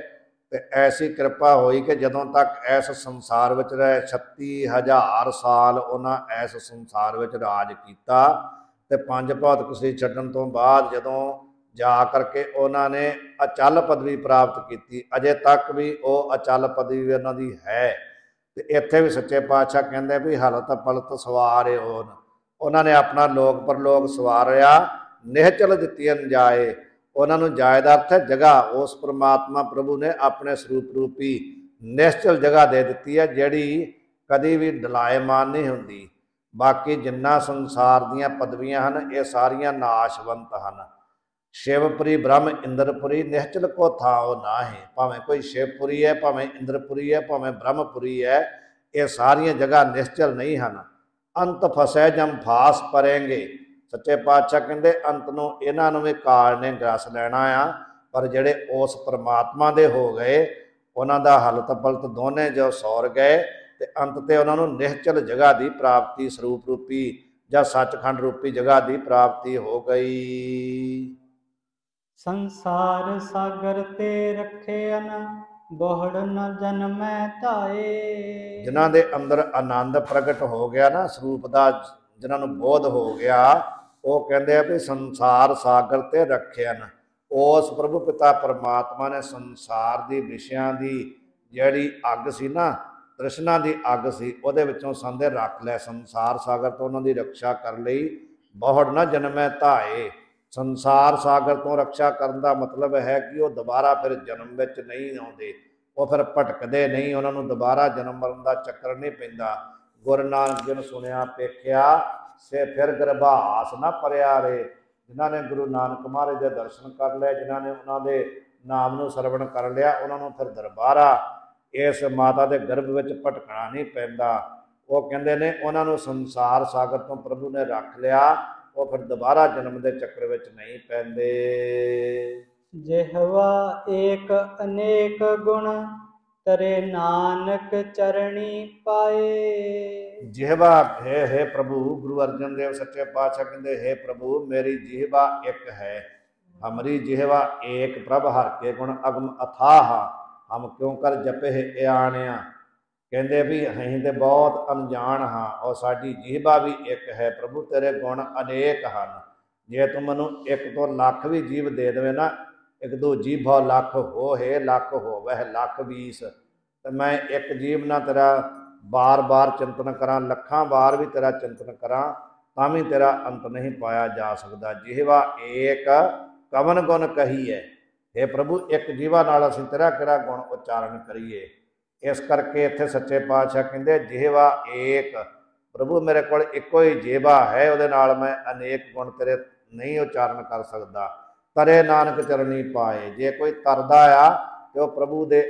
ਤੇ ਐਸੀ ਕਿਰਪਾ ਹੋਈ ਕਿ ਜਦੋਂ ਤੱਕ ਇਸ ਸੰਸਾਰ ਵਿੱਚ ਰਹੇ 36,000 ਸਾਲ ਉਹਨਾਂ ਇਸ ਸੰਸਾਰ ਵਿੱਚ ਰਾਜ ਕੀਤਾ। ਤੇ ਪੰਜ ਭੌਤਿਕ ਕਸ਼ੀ ਛੱਡਣ ਤੋਂ ਬਾਅਦ ਜਦੋਂ ਜਾ ਕਰਕੇ ਉਹਨਾਂ ਨੇ ਅਚਲ ਪਦਵੀ ਪ੍ਰਾਪਤ ਕੀਤੀ। ਅਜੇ ਤੱਕ ਵੀ ਉਹ ਅਚਲ ਪਦਵੀ ਵੀ ਉਹਨਾਂ ਦੀ ਹੈ। ਤੇ ਇੱਥੇ ਵੀ ਸੱਚੇ ਪਾਤਸ਼ਾਹ ਕਹਿੰਦੇ ਵੀ ਹਲਤ ਪਲਤ ਸਵਾਰਿਓਨ। ਉਹਨਾਂ ਨੇ ਆਪਣਾ ਲੋਕ ਪਰਲੋਕ ਸਵਾਰਿਆ। ਨਿਹਚਲ ਦਿੱਤੀਆਂ ਜਾਏ, ਉਹਨਾਂ ਨੂੰ ਜਾਏ ਦਾ ਅਰਥ ਹੈ ਜਗ੍ਹਾ। ਉਸ ਪਰਮਾਤਮਾ ਪ੍ਰਭੂ ਨੇ ਆਪਣੇ ਸਰੂਪ ਰੂਪੀ ਨਿਸ਼ਚਲ ਜਗ੍ਹਾ ਦੇ ਦਿੱਤੀ ਹੈ, ਜਿਹੜੀ ਕਦੀ ਵੀ ਡਲਾਇਮਾਨ ਨਹੀਂ ਹੁੰਦੀ। ਬਾਕੀ ਜਿੰਨਾ ਸੰਸਾਰ ਦੀਆਂ ਪਦਵੀਆਂ ਹਨ ਇਹ ਸਾਰੀਆਂ ਨਾਸ਼ਵੰਤ ਹਨ। ਸ਼ਿਵਪੁਰੀ ਬ੍ਰਹਮ ਇੰਦਰਪੁਰੀ ਨਿਹਚਲ ਕੋ ਥਾਉ ਨਾਹੀਂ। ਭਾਵੇਂ ਕੋਈ ਸ਼ਿਵਪੁਰੀ ਹੈ, ਭਾਵੇਂ ਇੰਦਰਪੁਰੀ ਹੈ, ਭਾਵੇਂ ਬ੍ਰਹਮਪੁਰੀ ਹੈ, ਇਹ ਸਾਰੀਆਂ ਜਗ੍ਹਾ ਨਿਸ਼ਚਲ ਨਹੀਂ ਹਨ। ਅੰਤ ਫਸੈ ਜਮ ਫਾਸ ਪਰੇਂਗੇ। ਸੱਚੇ ਪਾਤਸ਼ਾਹ ਕਹਿੰਦੇ ਅੰਤ ਨੂੰ ਇਹਨਾਂ ਨੂੰ ਵੀ ਕਾਲ ਨੇ ਗ੍ਰਸ ਲੈਣਾ ਆ। ਪਰ ਜਿਹੜੇ ਉਸ ਪਰਮਾਤਮਾ ਦੇ ਹੋ ਗਏ ਉਹਨਾਂ ਦਾ ਹਲਤ ਪਲਤ ਦੋਨੇ ਜੋ ਸੌਰ ਗਏ ਤੇ ਅੰਤ ਤੇ ਉਹਨਾਂ ਨੂੰ ਨਿਹਚਲ ਜਗ੍ਹਾ ਦੀ ਪ੍ਰਾਪਤੀ, ਸਰੂਪ ਰੂਪੀ ਜਾਂ ਸੱਚਖੰਡ ਰੂਪੀ ਜਗ੍ਹਾ ਦੀ ਪ੍ਰਾਪਤੀ ਹੋ ਗਈ। ਸੰਸਾਰ ਸਾਗਰ ਤੇ ਰੱਖਿਅਨ ਬਹੁੜ ਨ ਜਨਮੈ ਧਾਏ। ਜਿਨ੍ਹਾਂ ਦੇ ਅੰਦਰ ਆਨੰਦ ਪ੍ਰਗਟ ਹੋ ਗਿਆ ਨਾ ਸਰੂਪ ਦਾ, ਜਿਨ੍ਹਾਂ ਨੂੰ ਬੋਧ ਹੋ ਗਿਆ, ਉਹ ਕਹਿੰਦੇ ਆ ਵੀ ਸੰਸਾਰ ਸਾਗਰ ਤੇ ਰੱਖਿਅਨ। ਉਸ ਪ੍ਰਭੂ ਪਿਤਾ ਪਰਮਾਤਮਾ ਨੇ ਸੰਸਾਰ ਦੀ ਵਿਸ਼ਿਆਂ ਦੀ ਜਿਹੜੀ ਅੱਗ ਸੀ ਨਾ, ਤ੍ਰਿਸ਼ਨਾ ਦੀ ਅੱਗ ਸੀ, ਉਹਦੇ ਵਿੱਚੋਂ ਸੰਦੇ ਰੱਖ ਲਿਆ। ਸੰਸਾਰ ਸਾਗਰ ਤੋਂ ਉਹਨਾਂ ਦੀ ਰੱਖਿਆ ਕਰ ਲਈ। ਬਹੁੜ ਨਾ ਜਨਮੈ ਧਾਏ। ਸੰਸਾਰ ਸਾਗਰ ਤੋਂ ਰੱਖਿਆ ਕਰਨ ਦਾ ਮਤਲਬ ਹੈ ਕਿ ਉਹ ਦੁਬਾਰਾ ਫਿਰ ਜਨਮ ਵਿੱਚ ਨਹੀਂ ਆਉਂਦੇ, ਉਹ ਫਿਰ ਭਟਕਦੇ ਨਹੀਂ, ਉਹਨਾਂ ਨੂੰ ਦੁਬਾਰਾ ਜਨਮ ਮਰਨ ਦਾ ਚੱਕਰ ਨਹੀਂ ਪੈਂਦਾ। ਗੁਰੂ ਨਾਨਕ ਜੀ ਨੂੰ ਸੁਣਿਆ ਪੇਖਿਆ ਸੇ ਫਿਰ ਗਰਭਾਸ ਨਾ ਭਰਿਆ ਰੇ। ਜਿਨ੍ਹਾਂ ਨੇ ਗੁਰੂ ਨਾਨਕ ਮਹਾਰਾਜ ਦੇ ਦਰਸ਼ਨ ਕਰ ਲਏ, ਜਿਨ੍ਹਾਂ ਨੇ ਉਹਨਾਂ ਦੇ ਨਾਮ ਨੂੰ ਸਰਵਣ ਕਰ ਲਿਆ, ਉਹਨਾਂ ਨੂੰ ਫਿਰ ਦੁਬਾਰਾ ਇਸ ਮਾਤਾ ਦੇ ਗਰਭ ਵਿੱਚ ਭਟਕਣਾ ਨਹੀਂ ਪੈਂਦਾ। ਉਹ ਕਹਿੰਦੇ ਨੇ ਉਹਨਾਂ ਨੂੰ ਸੰਸਾਰ ਸਾਗਰ ਤੋਂ ਪ੍ਰਭੂ ਨੇ ਰੱਖ ਲਿਆ, ਉਹ ਫਿਰ ਦੁਬਾਰਾ ਜਨਮ ਦੇ ਚੱਕਰ ਵਿੱਚ ਨਹੀਂ ਪੈਂਦੇ। ਜਿਹਵਾ ਏਕ ਅਨੇਕ ਗੁਣ ਤਰੇ ਨਾਨਕ ਚਰਣੀ ਪਾਏ। ਜਿਹਵਾ ਹੈ ਪ੍ਰਭੂ। ਗੁਰੂ ਅਰਜਨ ਦੇਵ ਸੱਚੇ ਪਾਤਸ਼ਾਹ ਕਹਿੰਦੇ ਹੈ ਪ੍ਰਭੂ ਮੇਰੀ ਜਿਹਵਾ ਇੱਕ ਹੈ। ਹਮਰੀ ਜਿਹਵਾ ਏਕ ਪ੍ਰਭ ਹਰ ਕੇ ਗੁਣ ਅਗਮ ਅਥਾਹ ਹਮ ਕਿਉਂ ਕਰ ਜਪੇ ਆਣਿਆ। ਕਹਿੰਦੇ ਵੀ ਅਸੀਂ ਤੇ ਬਹੁਤ ਅਣਜਾਣ ਹਾਂ ਔਰ ਸਾਡੀ ਜਿਹਵਾ ਵੀ ਇੱਕ ਹੈ। ਪ੍ਰਭੂ ਤੇਰੇ ਗੁਣ ਅਨੇਕ ਹਨ। ਜੇ ਤੂੰ ਮੈਨੂੰ ਇੱਕ ਤੋਂ ਲੱਖ ਵੀ ਜੀਵ ਦੇ ਦੇਵੇ ਨਾ, ਇੱਕ ਦੋ ਜੀਭਾ ਲੱਖ ਹੋਏ ਲੱਖ ਹੋਵੇ ਲੱਖ 20, ਤੇ ਮੈਂ ਇੱਕ ਜੀਵ ਨਾਲ ਤੇਰਾ ਬਾਰ-ਬਾਰ ਚਿੰਤਨ ਕਰਾਂ, ਲੱਖਾਂ ਵਾਰ ਵੀ ਤੇਰਾ ਚਿੰਤਨ ਕਰਾਂ, ਤਾਂ ਵੀ ਤੇਰਾ ਅੰਤ ਨਹੀਂ ਪਾਇਆ ਜਾ ਸਕਦਾ। ਜਿਹਵਾ ਏਕ ਕਵਨ ਗੁਣ ਕਹੀ ਹੈ। हे ਪ੍ਰਭੂ ਇੱਕ ਜੀਵਾ ਨਾਲ ਅਸੀਂ ਤੇਰਾ ਕਿਹੜਾ ਗੁਣ ਉਚਾਰਨ ਕਰੀਏ। ਇਸ ਕਰਕੇ ਇੱਥੇ ਸੱਚੇ ਪਾਤਸ਼ਾਹ ਕਹਿੰਦੇ ਜਿਹਵਾ ਏਕ। ਪ੍ਰਭੂ ਮੇਰੇ ਕੋਲ ਇੱਕੋ ਹੀ ਜੀਵਾ ਹੈ, ਉਹਦੇ ਨਾਲ ਮੈਂ ਅਨੇਕ ਗੁਣ ਤੇਰੇ ਨਹੀਂ ਉਚਾਰਨ ਕਰ ਸਕਦਾ। ਤਰੇ ਨਾਨਕ ਚਰਨੀ ਪਾਏ। ਜੇ ਕੋਈ ਤਰਦਾ ਆ ਤੇ ਉਹ ਪ੍ਰਭੂ ਦੇ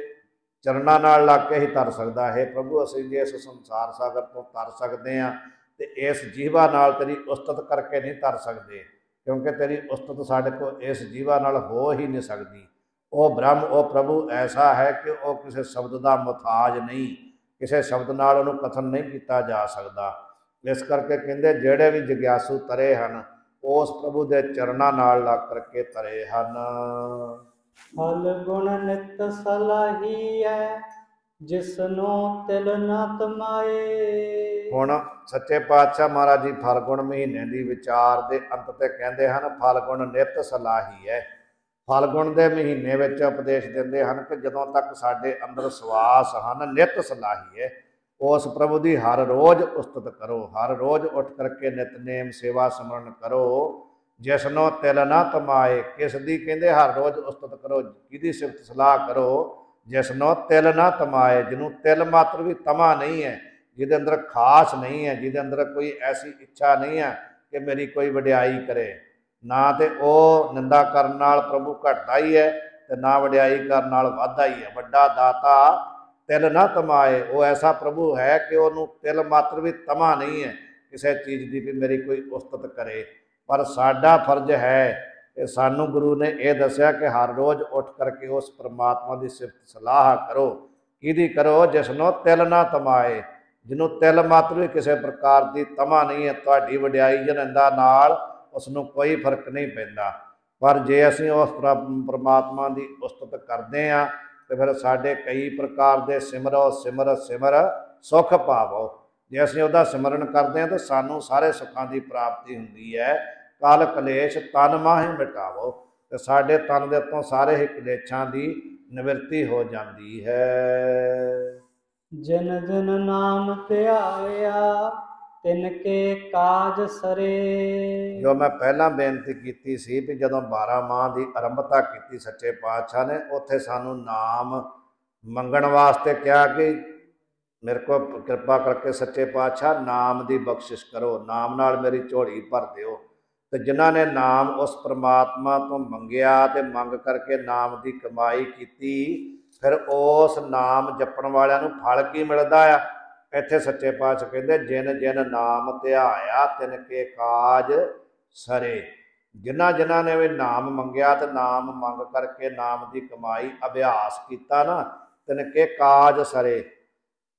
ਚਰਨਾਂ ਨਾਲ ਲੱਗ ਕੇ ਹੀ ਤਰ ਸਕਦਾ ਹੈ। ਪ੍ਰਭੂ ਅਸੀਂ ਜੇ ਇਸ ਸੰਸਾਰ ਸਾਗਰ ਤੋਂ ਤਰ ਸਕਦੇ ਹਾਂ ਤੇ ਇਸ ਜੀਵਾ ਨਾਲ ਤੇਰੀ ਉਸਤਤ ਕਰਕੇ ਨਹੀਂ ਤਰ ਸਕਦੇ, ਕਿਉਂਕਿ ਤੇਰੀ ਉਸਤਤ ਸਾਡੇ ਕੋਲ ਇਸ ਜੀਵਾ ਨਾਲ ਹੋ ਹੀ ਨਹੀਂ ਸਕਦੀ। ਉਹ ਬ੍ਰਹਮ, ਉਹ ਪ੍ਰਭੂ ਐਸਾ ਹੈ ਕਿ ਉਹ ਕਿਸੇ ਸ਼ਬਦ ਦਾ ਮੁਹਤਾਜ ਨਹੀਂ, ਕਿਸੇ ਸ਼ਬਦ ਨਾਲ ਉਹਨੂੰ ਕਥਨ ਨਹੀਂ ਕੀਤਾ ਜਾ ਸਕਦਾ। ਇਸ ਕਰਕੇ ਕਹਿੰਦੇ ਜਿਹੜੇ ਵੀ ਜਗਿਆਸੂ ਤਰੇ ਹਨ ਉਸ ਪ੍ਰਭੂ ਦੇ ਚਰਨਾਂ ਨਾਲ ਲੱਗ ਕਰਕੇ ਤਰੇ ਹਨ। ਫਲ ਗੁਣ ਨਿਤ ਸਲਾਹੀ ਹੈ ਜਿਸਨੂੰ ਤਿਲ ਨਾ ਤਮਾਏ। ਹੁਣ ਸੱਚੇ ਪਾਤਸ਼ਾਹ ਮਹਾਰਾਜ ਜੀ ਫਲ ਗੁਣ ਮਹੀਨੇ ਦੀ ਵਿਚਾਰ ਦੇ ਅੰਤ ਤੇ ਕਹਿੰਦੇ ਹਨ ਫਲ ਗੁਣ ਨਿਤ ਸਲਾਹੀ ਹੈ। ਫਲ ਗੁਣ ਦੇ ਮਹੀਨੇ ਵਿੱਚ ਉਪਦੇਸ਼ ਦਿੰਦੇ ਹਨ ਕਿ ਜਦੋਂ ਤੱਕ ਸਾਡੇ ਅੰਦਰ ਸਵਾਸ ਹਨ ਨਿਤ ਸਲਾਹੀ ਹੈ। ਉਸ ਪ੍ਰਭੂ ਦੀ ਹਰ ਰੋਜ਼ ਉਸਤਤ ਕਰੋ, ਹਰ ਰੋਜ਼ ਉੱਠ ਕਰਕੇ ਨਿਤਨੇਮ ਸੇਵਾ ਸਿਮਰਨ ਕਰੋ। ਜਿਸ ਨੂੰ ਤਿਲ ਨਾ ਤਮਾਏ। ਕਿਸ ਦੀ ਕਹਿੰਦੇ ਹਰ ਰੋਜ਼ ਉਸਤਤ ਕਰੋ, ਕਿਹਦੀ ਸਿਫਤ ਸਲਾਹ ਕਰੋ ਜਿਸ ਨੂੰ ਤਿਲ ਨਾ ਤਮਾਏ, ਜਿਹਨੂੰ ਤਿਲ ਮਾਤਰ ਵੀ ਤਮਾ ਨਹੀਂ ਹੈ, ਜਿਹਦੇ ਅੰਦਰ ਖਾਸ ਨਹੀਂ ਹੈ, ਜਿਹਦੇ ਅੰਦਰ ਕੋਈ ਐਸੀ ਇੱਛਾ ਨਹੀਂ ਹੈ ਕਿ ਮੇਰੀ ਕੋਈ ਵਡਿਆਈ ਕਰੇ। ना तो वह निंदा करने नाल प्रभु घटता ही है ते ना वड्याई करने नाल वाधा ही है। वड्डा दाता तिल ना तमाए, वो ऐसा प्रभु है कि उन्होंने तिल मात्र भी तमा नहीं है किसी चीज़ की भी मेरी कोई उस्तत करे। पर साडा फर्ज है कि सानू गुरु ने यह दसिया कि हर रोज़ उठ करके उस परमात्मा की सिफत सलाह करो। कि करो? जिसनों तिल ना तमाए, जिन्हों तिल मात्र भी किसी प्रकार की तमा नहीं है। तुहाडी वड्याई निंदा नाल उसनों कोई फर्क नहीं पैंदा। पर जे असीं उस परमात्मा की उस्तत करते हैं तो फिर साढ़े कई प्रकार के सिमरो सिमर सिमर सुख पावो। जे असीं उहदा सिमरन करते हैं तो सानू सारे सुखों की प्राप्ति हुंदी है। कल कलेश तन माहे मिटावो, तो साढ़े तन दे उत्तों सारे ही कलेशां की निवृत्ति हो जाती है। जिन जिन नाम ध्याया तिनके काज सरे। जो मैं पहला बेनती की सी भी जदों 12 माह की आरंभता की सच्चे पातशाह ने, उत्थे सानू नाम मंगण वास्ते कहा कि मेरे को कृपा करके सच्चे पातशाह नाम की बख्शिश करो, नाम नाल मेरी झोली भर दिओ। तो जिन्हां ने नाम उस परमात्मा तो मंगया ते मंग करके नाम की कमाई की, फिर उस नाम जपण वालियां नूं फल की मिलदा आ। इत्थे सच्चे पातशाह कहंदे जिन जिन नाम ध्याया तिनके काज सरे। जिन्हां जिन्हां ने भी नाम मंगया तो नाम मंग करके नाम की कमाई अभ्यास किया ना, तिनके काज सरे।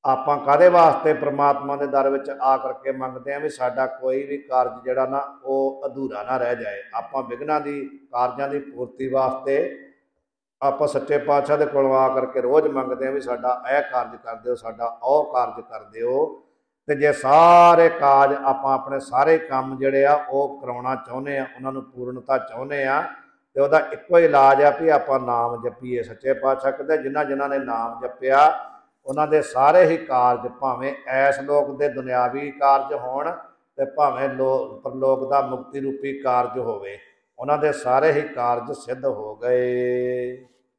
आपां काहदे वास्ते परमात्मा के दर विच आ करके मंगते हैं भी साडा कोई भी कारज जिहड़ा ना वो अधूरा ना रह जाए। आपां विघ्नां दी कारजां दी पूर्ति वास्ते आपां सच्चे पातशाह दे कोलों आ करके रोज़ मंगते हैं भी साडा यह कारज कर दिओ, साडा ओह कारज कर दिओ। ते जे सारे काज आपां अपने सारे काम जिहड़े आ ओह कराउणा चाहुंदे आ, उन्हां नूं पूर्णता चाहुंदे आ, ते उहदा इक्को ही इलाज आ भी आपां नाम जपीए। सच्चे पातशाह कहंदे जिन्हां जिन्हां ने नाम जपिया उन्हां दे सारे ही कारज भावें ऐस लोक दे दुनियावी कारज होण ते भावें परलोक दा मुक्ति रूपी कारज होवे, उन्हां दे सारे ही कारज सिद्ध हो गए।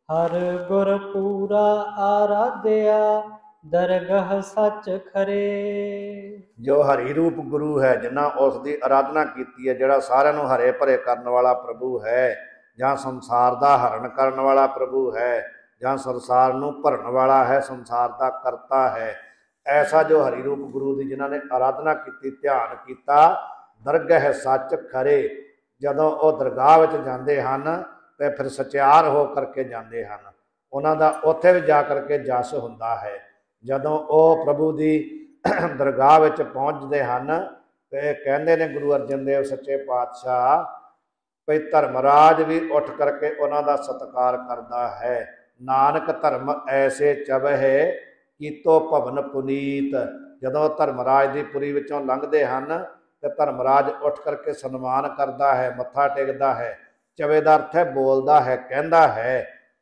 हर गुर पूरा आराध्या दरगह सच खरे। जो हरि रूप गुरु है, जिन्हां उसकी आराधना की है, जिहड़ा सारिआं नूं हरे भरे करने वाला प्रभु है, जां संसार का हरण करने वाला प्रभु है, जां संसार नूं भरन वाला है, संसार का करता है, ऐसा जो हरि रूप गुरु की जिन्हां ने आराधना की, ध्यान किया, दरगह सच खरे। जदों वो दरगाह विच जांदे हन ते फिर सचियार हो करके जांदे हन, उन्हां दा उत्थे भी जा करके जस हुंदा है। जदों वो प्रभु की दरगाह विच पहुंचते हैं तो कहते ने गुरु अर्जन देव सच्चे पातशाह भई धर्मराज भी उठ करके उन्हां दा सत्कार करता है। नानक धर्म ऐसे चबहे कीतो भवन पुनीत। जदों धर्मराज की पुरी विचों लंघते हैं तो धर्मराज उठ करके सन्मान करता है, मत्था टेकता है। चवे दा अर्थ है बोलता है, कहता है।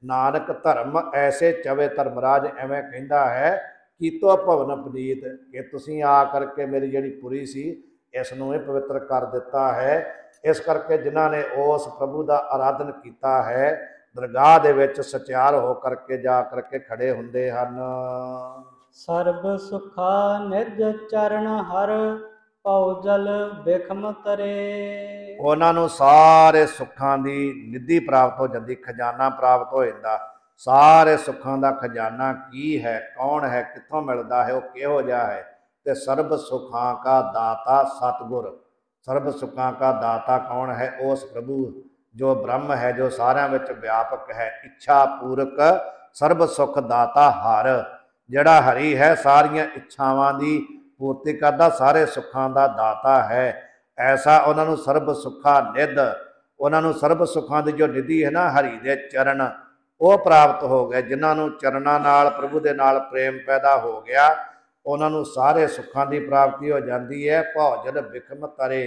नानक धर्म ऐसे चवे, धर्मराज एवं कहता है कीतो भवन पुनीत कि तुसीं आ करके मेरी जिहड़ी पुरी सी इसनूं भी पवित्र कर दिता है। इस करके जिन्हां ने उस प्रभु का आराधन किया है दरगाह दे विच सचियार हो करके जा करके खड़े हुंदे हन। सर्ब सुखा निज चरण हर पौ जल बिखम तरे। उन्हां नूं सारे सुखां दी निधि प्राप्त हो जाती, खजाना प्राप्त हो जाता। सारे सुखों का खजाना की है, कौन है, कितों मिलता है, वह किहो जिहा है। तो सर्ब सुखां का दाता सतगुर। सर्ब सुखां का दाता कौन है? उस प्रभु जो ब्रह्म है, जो सारिਆਂ ਵਿੱਚ व्यापक है, इच्छा पूरक सर्ब सुख दाता हर। जिहड़ा हरि है सारियां इच्छावां की पूर्ति करता, सारे सुखां का दाता है। ऐसा उन्होंने सर्ब सुखा निध, उन्होंने सर्ब सुखां की जो निधि है ना हरि के चरण, वो प्राप्त हो गए। जिन्होंने चरणों नाल प्रभु के नाल प्रेम पैदा हो गया, उन्होंने सारे सुखां की प्राप्ति हो जाती है। भौजल बिखम तरे।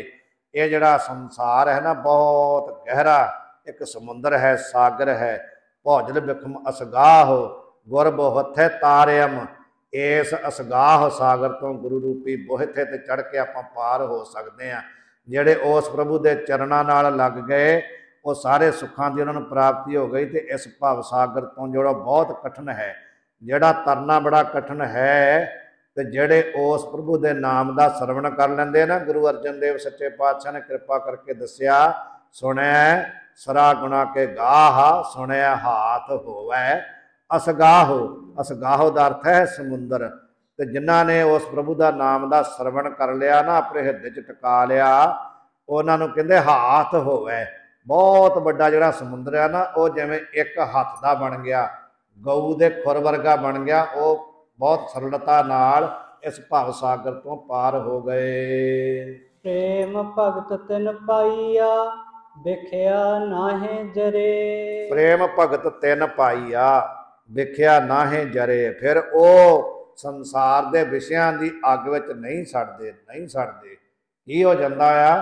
ये जड़ा संसार है ना बहुत गहरा एक समुंदर है, सागर है। भौजल बिखम असगाह गुर बोहथे तारियम। इस असगाह सागर तो गुरु रूपी बोहथे ते चढ़ के आप पार हो सकते हैं। जेड़े उस प्रभु के चरणों नाल लग गए वो सारे सुखां की उन्होंने प्राप्ति हो गई। तो इस भव सागर तो जोड़ा बहुत कठिन है, जोड़ा तरना बड़ा कठिन है। तो जेड़े उस प्रभु के नाम का सरवण कर लेंदे ना, गुरु अर्जन देव सच्चे पातशाह ने कृपा करके दसिया सुनै सरा गुणा के गाह, सुनै हाथ होवै असगाहो। असगाहो का अर्थ है समुंदर। तो जिन्हों ने उस प्रभु का नाम का सरवण कर लिया ना, अपने हिरदे च टका लिया, उन्होंने कहते हाथ होवै। बहुत बड़ा जिहड़ा समुंदर है ना, वो जिवें एक हथ का बन गया, गऊ के खुर वर्गा बन गया। वो बहुत सरलता नाल इस भव सागर तो पार हो गए। प्रेम भगत तिन पाईया, विख्या नाहे जरे। प्रेम भगत तिन पाईया, विख्या नाहे जरे। फिर वो संसार के विषयां की अग विच नहीं सड़ते, नहीं सड़ते। की हो जाता आ,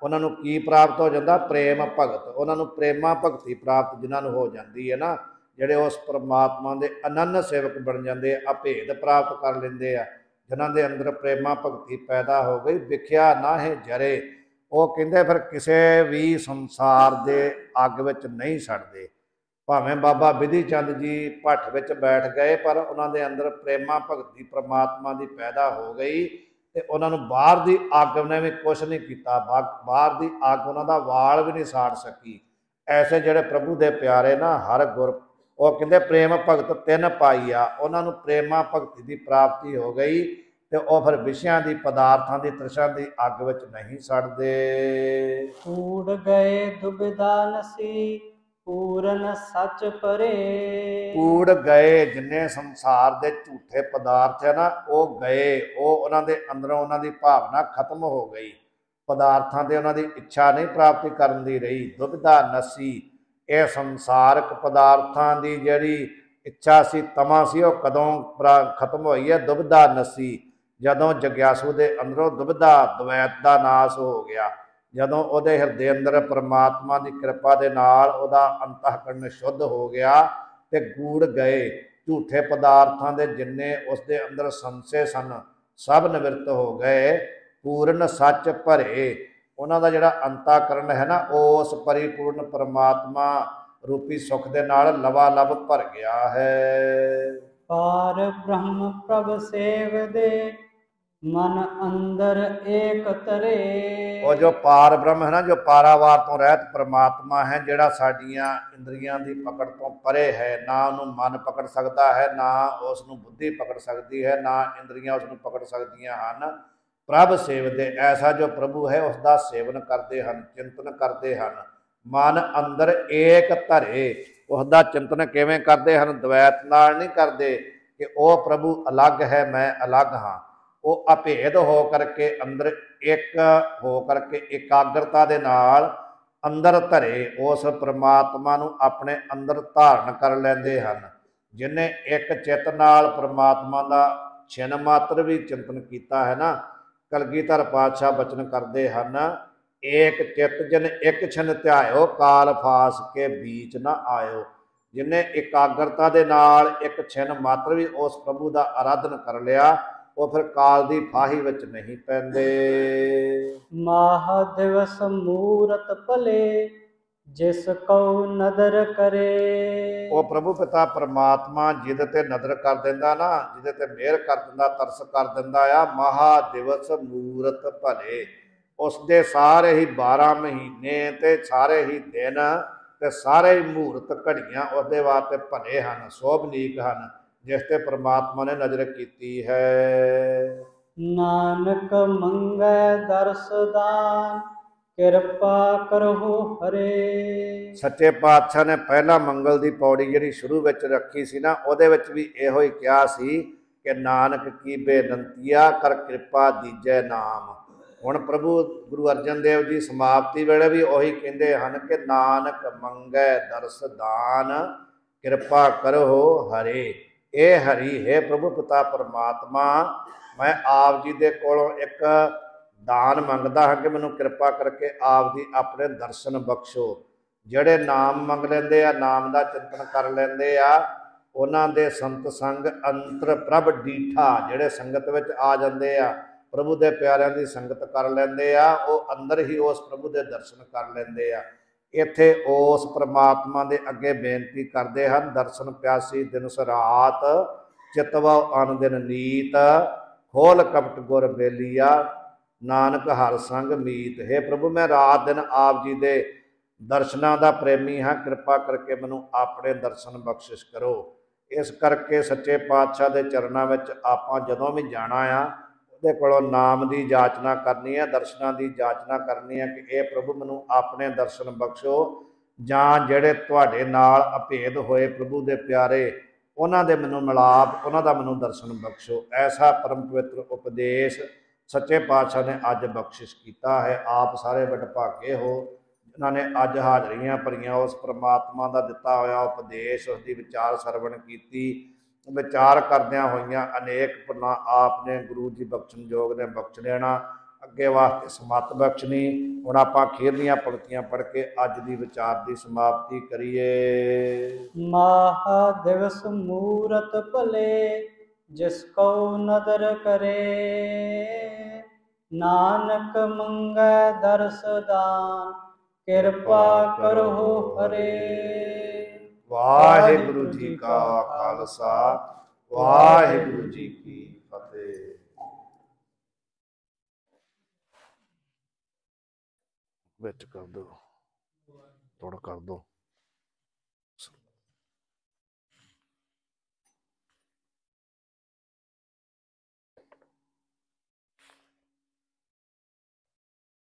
उन्होंने की प्राप्त हो जाता? प्रेम भगत। उन्होंने प्रेमा भगती प्राप्त जिन्होंने हो जाती है ना, ਜਿਹੜੇ उस परमात्मा के अनन्य सेवक बन जाते, अभेद प्राप्त कर लेंगे आ, जिन्हों के अंदर प्रेमा भगती पैदा हो गई, विख्या नाहे जरे। वो कहते फिर किसी भी संसार के अग विच नहीं सड़ते। भावें बाबा विधि चंद जी भट्ठ विच बैठ गए, पर उन्होंने अंदर प्रेमा भगती परमात्मा की पैदा हो गई, तो उन्होंने बाहर की अग ने भी कुछ नहीं किया। बाहर की अग उन्होंने वाल भी नहीं साड़ सकी। ऐसे जोड़े प्रभु के प्यारे ना हर गुर, वो कहते प्रेम भगत तिन पाईया, उन्होंने प्रेमा भगती की प्राप्ति हो गई, तो वह फिर विषयां की पदार्थों की तृषा की अग विच नहीं सड़ते। कूड़ गए दुविधा नसी, पूरन सच परे। कूड़ गए, जिन्ने संसार के झूठे पदार्थ है ना, वो गए, वो उन्होंने अंदरों उन्होंने भावना खत्म हो गई। पदार्थों से उन्होंने इच्छा नहीं प्राप्ति करन दी रही। दुविधा नसी, ये संसारक पदार्थों की जिहड़ी इच्छा सी, तमा सी, वो कदों खत्म हुई है? दुविधा नसी, जदों जग्यासू के अंदरों दुविधा द्वैत का नाश हो गया, जदों उहदे हिरदे अंदर परमात्मा की कृपा के नाल उहदा अंतःकरण शुद्ध हो गया, तो गूड़ गए झूठे पदार्थों के जिन्ने उसके अंदर संशय सन, सब निवृत्त हो गए। पूर्ण सच भरे, उन्हों का जिहड़ा अंतःकरण है ना, उस परिपूर्ण परमात्मा रूपी सुख के नाल लबालब भर गया है। पार ब्रह्म प्रभ सेव दे, मन अंदर एक तरे। और जो पार ब्रह्म है ना, जो पारावार तो रहत परमात्मा है, जिहड़ा साडियां इंद्रियां की पकड़ तो परे है, ना उन्होंने मन पकड़ सकता है, ना उसनूं बुद्धि पकड़ सकती है, ना इंद्रियां उसनूं पकड़ सकदियां हन। प्रभ सेवदे, ऐसा जो प्रभु है उसका सेवन करते हैं, चिंतन करते हैं। मन अंदर एक धरे, उसका चिंतन किवें करते हैं? द्वैत नाल नहीं करते कि वह प्रभु अलग है, मैं अलग हाँ। वो अभेद हो करके अंदर एक हो करके एकाग्रता के नाल अंदर धरे उस परमात्मा नूं अपने अंदर धारण कर लेंदे हन। जिन्हें एक चित नाल परमात्मा का छिन मात्र भी चिंतन किया है ना, कलगीधर पातशाह बचन करते हैं, एक चित जिन एक छिन ध्यायो, काल फास के बीच न आयो। जिन्हें एकाग्रता के नाल एक छिन मात्र भी उस प्रभु का आराधन कर लिया, वो फिर काल की फाही विच नहीं पैंदे। माह दिवस मूरत भले, जिस को नदर करे। वो प्रभु पिता परमात्मा जिहदे ते नदर कर दिंदा ना, जिहदे ते मेहर कर दिंदा, तरस कर दिंदा आ, महा दिवस मूरत भले, उसके सारे ही 12 महीने ते सारे ही दिन ते सारे ही मूरत घड़ियां उसदे वास्ते भले हन, शोभनीक हन, जिसते परमात्मा ने नजर की है। नानक मंगै दर्श दान, कृपा करहो हरे। सच्चे पातशाह ने पहला मंगल की पौड़ी जी शुरू में रखी सी ना, उहदे विच भी इहो ही कहा सी कि नानक की बेनंतिया कर कृपा दीजै नाम। हुण प्रभु गुरु अर्जन देव जी समाप्ति वेले भी उही कहते हैं कि नानक मंगै दर्श दान, कृपा करहो हरे। ये हरि है प्रभु पिता परमात्मा, मैं आप जी दे कोलों एक दान मंगदा हाँ कि मैनूं कृपा करके आप दी अपने दर्शन बख्शो। ਜਿਹੜੇ नाम मंग लेंदे आ, नाम का चिंतन कर लेंदे आ, उन्हां दे संत संग अंतर प्रभ डीठा, ਜਿਹੜੇ संगत विच आ जांदे आ, प्रभु दे प्यारिਆਂ ਦੀ संगत कर लेंदे आ, वो अंदर ही उस प्रभु दे दर्शन कर लेंदे आ। इत्थे उस परमात्मा दे अगे बेनती करते हैं, दर्शन प्यासी दिन रात, चितवा अन दिन नीत, खोल कपट गुर बेलिया, नानक हर संग मीत। हे प्रभु मैं रात दिन आप जी दे ਦਰਸ਼ਨਾਂ ਦਾ ਪ੍ਰੇਮੀ ਹਾਂ, ਕਿਰਪਾ ਕਰਕੇ ਮੈਨੂੰ ਆਪਣੇ ਦਰਸ਼ਨ ਬਖਸ਼ਿਸ਼ ਕਰੋ। ਇਸ ਕਰਕੇ ਸੱਚੇ ਪਾਤਸ਼ਾਹ ਦੇ ਚਰਨਾਂ ਵਿੱਚ ਆਪਾਂ ਜਦੋਂ ਵੀ ਜਾਣਾ ਆ, ਉਹਦੇ ਕੋਲੋਂ ਨਾਮ ਦੀ ਜਾਚਨਾ ਕਰਨੀ ਹੈ, ਦਰਸ਼ਨਾਂ ਦੀ ਜਾਚਨਾ ਕਰਨੀ ਹੈ ਕਿ ਇਹ ਪ੍ਰਭੂ ਮੈਨੂੰ ਆਪਣੇ ਦਰਸ਼ਨ ਬਖਸ਼ੋ, ਜਾਂ ਜਿਹੜੇ ਤੁਹਾਡੇ ਨਾਲ ਅਭੇਦ ਹੋਏ ਪ੍ਰਭੂ ਦੇ ਪਿਆਰੇ, ਉਹਨਾਂ ਦੇ ਮੈਨੂੰ ਮਿਲਾਪ, ਉਹਨਾਂ ਦਾ ਮੈਨੂੰ ਦਰਸ਼ਨ ਬਖਸ਼ੋ। ਐਸਾ ਪਰਮ ਪਵਿੱਤਰ ਉਪਦੇਸ਼ ਸੱਚੇ ਪਾਤਸ਼ਾਹ ਨੇ ਅੱਜ ਬਖਸ਼ਿਸ਼ ਕੀਤਾ ਹੈ। ਆਪ ਸਾਰੇ ਵਡਭਾਗੇ ਹੋ ਜਿਨ੍ਹਾਂ ਨੇ ਅੱਜ ਹਾਜ਼ਰੀਆਂ ਭਰੀਆਂ, ਉਸ ਪ੍ਰਮਾਤਮਾ ਦਾ ਦਿੱਤਾ ਹੋਇਆ ਉਪਦੇਸ਼, ਉਸ ਦੀ ਵਿਚਾਰ ਸਰਵਣ ਕੀਤੀ। ਵਿਚਾਰ ਕਰਦਿਆਂ ਹੋਈਆਂ ਅਨੇਕ ਪੁੰਨਾਂ ਆਪ ਨੇ ਗੁਰੂ ਜੀ ਬਖਸ਼ਣ ਯੋਗ ਨੇ ਬਖਸ਼ ਦੇਣਾ, ਅੱਗੇ ਵਾਸਤੇ ਸਮੱਤ ਬਖਸ਼ਣੀ। ਹੁਣ ਆਪਾਂ ਅਖੀਰਲੀਆਂ ਪੰਕਤੀਆਂ ਪੜ੍ਹ ਕੇ ਅੱਜ ਦੀ ਵਿਚਾਰ ਦੀ ਸਮਾਪਤੀ ਕਰੀਏ। ਮਹਾ ਦਿਵਸ ਮੂਰਤ ਭਲੇ, ਜਿਸ ਕਉ ਨਦਰ ਕਰੇ। ਨਾਨਕ ਮੰਗੈ ਦਰਸ ਦਾਨ, ਕਿਰਪਾ ਕਰਹੁ ਹਰੇ। ਵਾਹਿਗੁਰੂ ਜੀ ਕਾ ਖਾਲਸਾ, ਵਾਹਿਗੁਰੂ ਜੀ ਕੀ ਫਤਿਹ। ਵਿੱਚ ਕਰ ਦੋ, ਥੋੜਾ ਕਰ ਦੋ।